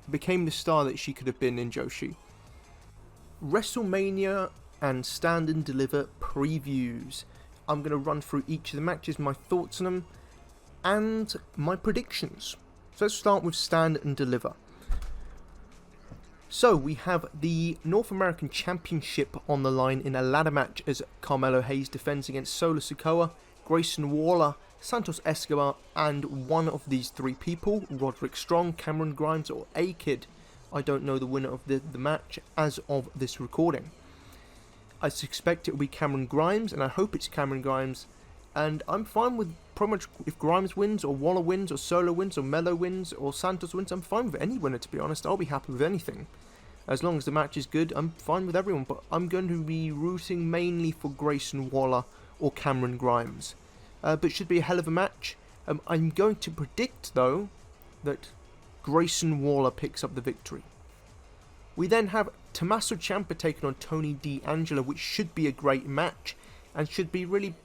became the star that she could have been in Joshi. Wrestlemania and Stand and Deliver previews. I'm going to run through each of the matches, my thoughts on them, and my predictions. So let's start with Stand and Deliver. So we have the North American Championship on the line in a ladder match, as Carmelo Hayes defends against Solo Sikoa, Grayson Waller, Santos Escobar, and one of these three people, Roderick Strong, Cameron Grimes, or A-Kid. I don't know the winner of the match as of this recording. I suspect it will be Cameron Grimes, and I hope it's Cameron Grimes, and I'm fine with pretty much if Grimes wins, or Waller wins, or Solo wins, or Melo wins, or Santos wins. I'm fine with any winner, to be honest. I'll be happy with anything. As long as the match is good, I'm fine with everyone, but I'm going to be rooting mainly for Grayson Waller or Cameron Grimes. But it should be a hell of a match. I'm going to predict, though, that Grayson Waller picks up the victory. We then have Tommaso Ciampa taking on Tony D'Angelo, which should be a great match, and should be really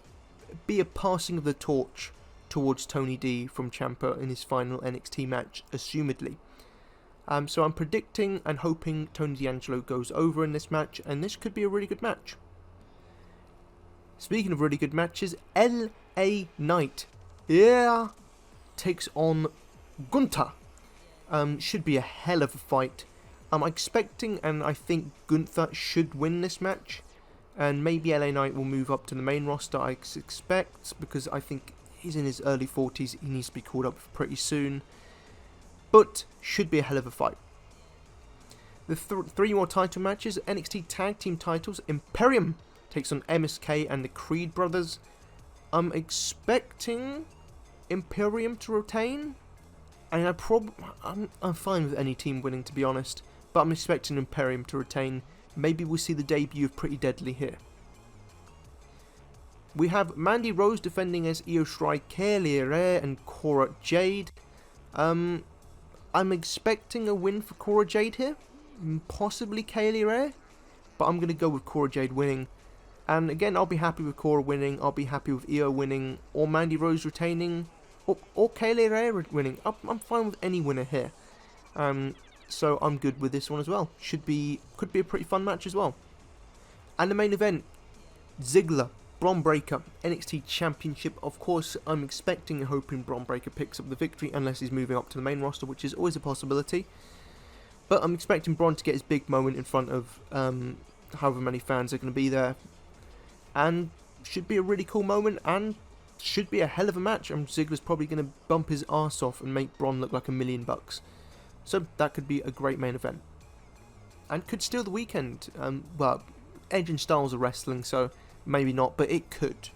be a passing of the torch towards Tony D from Ciampa in his final NXT match, assumedly. So I'm predicting and hoping Tony D'Angelo goes over in this match, and this could be a really good match. Speaking of really good matches, LA Knight, yeah, takes on Gunther. Should be a hell of a fight. I'm expecting, and I think Gunther should win this match, and maybe LA Knight will move up to the main roster, I expect, because I think he's in his early 40s, he needs to be called up pretty soon. But should be a hell of a fight. The three more title matches, NXT Tag Team titles, Imperium takes on MSK and the Creed brothers. I'm expecting Imperium to retain, and I'm fine with any team winning, to be honest, but I'm expecting Imperium to retain. Maybe we'll see the debut of Pretty Deadly here. We have Mandy Rose defending as Io Shirai, Kaylee Ray, and Cora Jade. I'm expecting a win for Cora Jade here, possibly Kaylee Ray, but I'm going to go with Cora Jade winning. And again, I'll be happy with Cora winning, I'll be happy with Io winning, or Mandy Rose retaining, or Kaylee Ray winning. I'm fine with any winner here. So I'm good with this one as well. Could be a pretty fun match as well. And the main event, Ziggler, Bron Breakker, NXT Championship. Of course, I'm expecting and hoping Bron Breakker picks up the victory, unless he's moving up to the main roster, which is always a possibility. But I'm expecting Bron to get his big moment in front of however many fans are going to be there. And should be a really cool moment, and should be a hell of a match. Ziggler's probably going to bump his arse off and make Bron look like $1 million. So that could be a great main event. And could steal the weekend. Well, Edge and Styles are wrestling, so maybe not, but it could.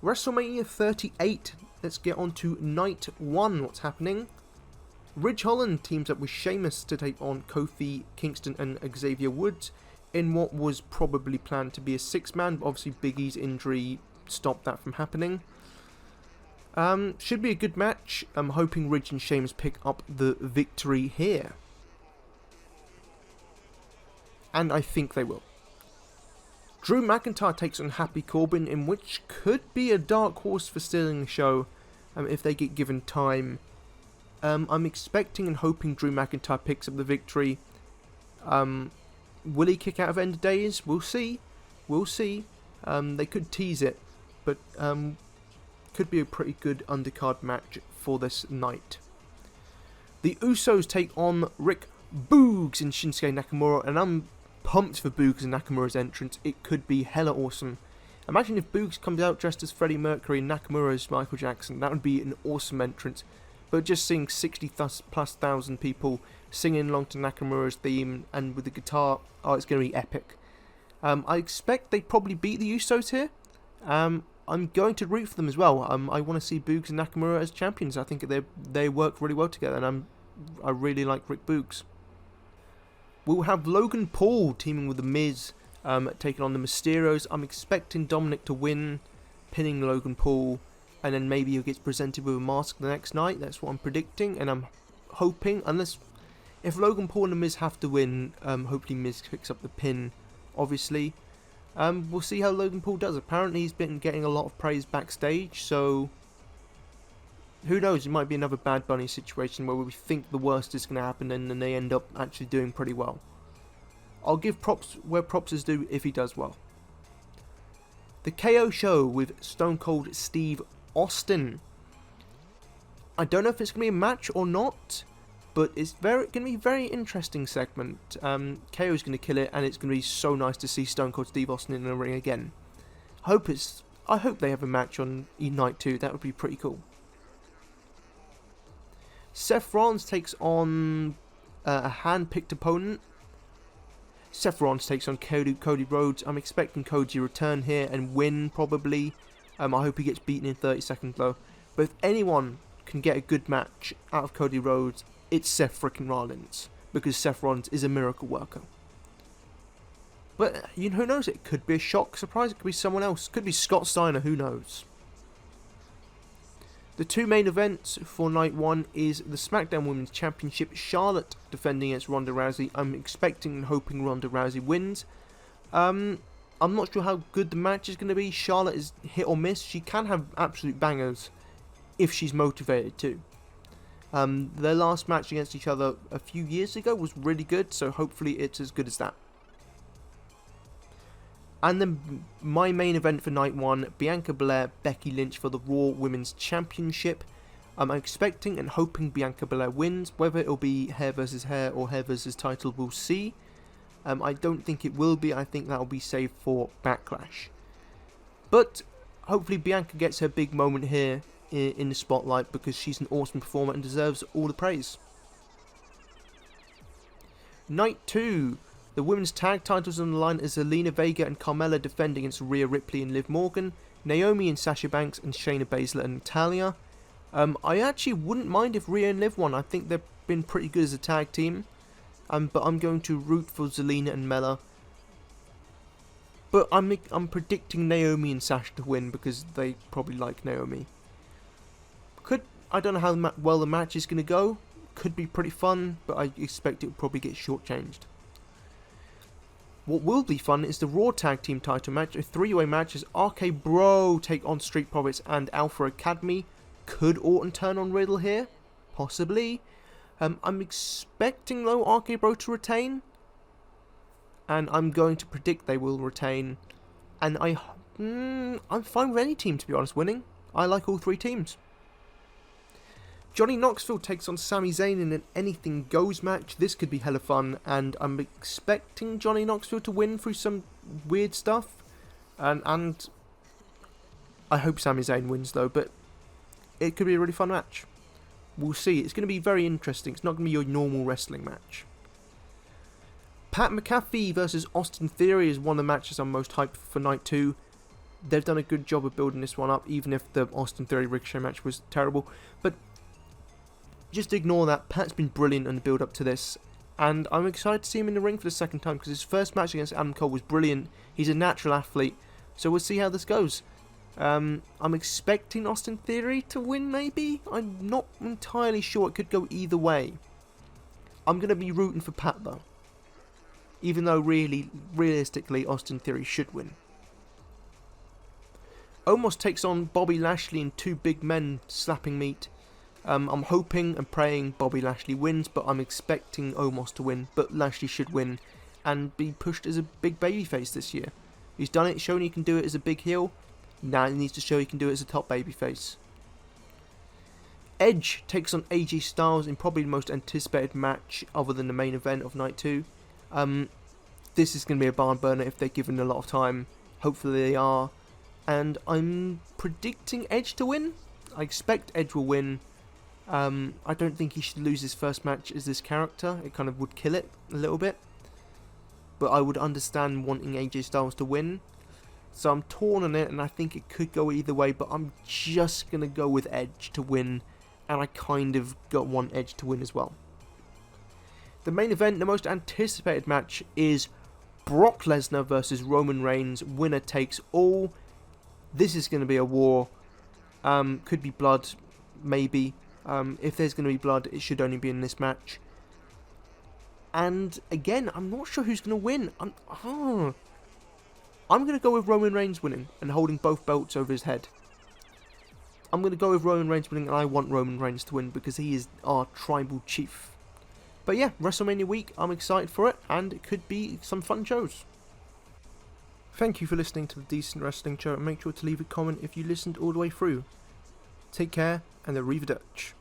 WrestleMania 38. Let's get on to night 1. What's happening? Ridge Holland teams up with Sheamus to take on Kofi Kingston and Xavier Woods in what was probably planned to be a 6-man, but obviously Big E's injury stopped that from happening. Should be a good match. I'm hoping Ridge and Sheamus pick up the victory here. And I think they will. Drew McIntyre takes on Happy Corbin, in which could be a dark horse for stealing the show if they get given time. I'm expecting and hoping Drew McIntyre picks up the victory. Will he kick out of End of Days? We'll see. We'll see. They could tease it, but could be a pretty good undercard match for this night. The Usos take on Rick Boogs and Shinsuke Nakamura, and I'm pumped for Boogs and Nakamura's entrance. It could be hella awesome. Imagine if Boogs comes out dressed as Freddie Mercury and Nakamura as Michael Jackson. That would be an awesome entrance. But just seeing 60,000+ people singing along to Nakamura's theme and with the guitar, oh, it's going to be epic. I expect they probably beat the Usos here. I'm going to root for them as well. I want to see Boogs and Nakamura as champions. I think they work really well together, and I really like Rick Boogs. We'll have Logan Paul teaming with The Miz, taking on the Mysterios. I'm expecting Dominic to win, pinning Logan Paul, and then maybe he gets presented with a mask the next night. That's what I'm predicting, and I'm hoping, if Logan Paul and The Miz have to win, hopefully Miz picks up the pin, obviously. We'll see how Logan Paul does. Apparently he's been getting a lot of praise backstage, so who knows, it might be another Bad Bunny situation where we think the worst is going to happen and then they end up actually doing pretty well. I'll give props where props is due if he does well. The KO show with Stone Cold Steve Austin. I don't know if it's going to be a match or not, but it's going to be a very interesting segment. KO's going to kill it, and it's going to be so nice to see Stone Cold Steve Austin in the ring again. I hope they have a match on night 2. That would be pretty cool. Seth Rollins takes on a hand-picked opponent. Seth Rollins takes on Cody Rhodes. I'm expecting Cody to return here and win, probably. I hope he gets beaten in 30 seconds, though. But if anyone can get a good match out of Cody Rhodes, it's Seth frickin' Rollins. Because Seth Rollins is a miracle worker. But, who knows? It could be a shock surprise. It could be someone else. It could be Scott Steiner. Who knows? The 2 main events for night 1 is the Smackdown Women's Championship. Charlotte defending against Ronda Rousey. I'm expecting and hoping Ronda Rousey wins. I'm not sure how good the match is going to be. Charlotte is hit or miss. She can have absolute bangers if she's motivated too. Their last match against each other a few years ago was really good, so hopefully it's as good as that. And then my main event for night 1, Bianca Belair, Becky Lynch for the Raw Women's Championship. I'm expecting and hoping Bianca Belair wins. Whether it'll be hair versus hair or hair versus title, we'll see. I don't think it will be. I think that'll be saved for Backlash. But hopefully Bianca gets her big moment here in the spotlight, because she's an awesome performer and deserves all the praise. Night 2. The women's tag titles on the line as Zelina Vega and Carmella defending against Rhea Ripley and Liv Morgan, Naomi and Sasha Banks, and Shayna Baszler and Natalya. I actually wouldn't mind if Rhea and Liv won. I think they've been pretty good as a tag team. But I'm going to root for Zelina and Mella. But I'm predicting Naomi and Sasha to win because they probably like Naomi. I don't know how well the match is going to go. Could be pretty fun, but I expect it will probably get shortchanged. What will be fun is the Raw Tag Team title match, a 3-way match as RK Bro take on Street Profits and Alpha Academy. Could Orton turn on Riddle here? Possibly. I'm expecting though RK Bro to retain, and I'm going to predict they will retain. And I'm fine with any team, to be honest, winning. I like all 3 teams. Johnny Knoxville takes on Sami Zayn in an Anything Goes match. This could be hella fun, and I'm expecting Johnny Knoxville to win through some weird stuff. And I hope Sami Zayn wins though, but it could be a really fun match. We'll see. It's going to be very interesting. It's not going to be your normal wrestling match. Pat McAfee versus Austin Theory is one of the matches I'm most hyped for night 2. They've done a good job of building this one up, even if the Austin Theory Ricochet match was terrible. But just ignore that. Pat's been brilliant in the build up to this, and I'm excited to see him in the ring for the second time because his first match against Adam Cole was brilliant. He's a natural athlete, so we'll see how this goes. I'm expecting Austin Theory to win, maybe? I'm not entirely sure. It could go either way. I'm going to be rooting for Pat though, even though realistically Austin Theory should win. Omos takes on Bobby Lashley in 2 big men slapping meet. I'm hoping and praying Bobby Lashley wins, but I'm expecting Omos to win. But Lashley should win and be pushed as a big babyface this year. He's done it, shown he can do it as a big heel. Now he needs to show he can do it as a top babyface. Edge takes on AJ Styles in probably the most anticipated match other than the main event of night 2. This is going to be a barn burner if they're given a lot of time. Hopefully they are. And I'm predicting Edge to win. I expect Edge will win. I don't think he should lose his first match as this character. It kind of would kill it a little bit. But I would understand wanting AJ Styles to win. So I'm torn on it, and I think it could go either way. But I'm just going to go with Edge to win. And I kind of want Edge to win as well. The main event, the most anticipated match, is Brock Lesnar versus Roman Reigns. Winner takes all. This is going to be a war. Could be blood, maybe. If there's going to be blood, it should only be in this match. And again, I'm not sure who's going to win. I'm going to go with Roman Reigns winning and holding both belts over his head. I'm going to go with Roman Reigns winning, and I want Roman Reigns to win because he is our tribal chief. But yeah, WrestleMania week, I'm excited for it, and it could be some fun shows. Thank you for listening to the Decent Wrestling Show, and make sure to leave a comment if you listened all the way through. Take care, and arrivederci.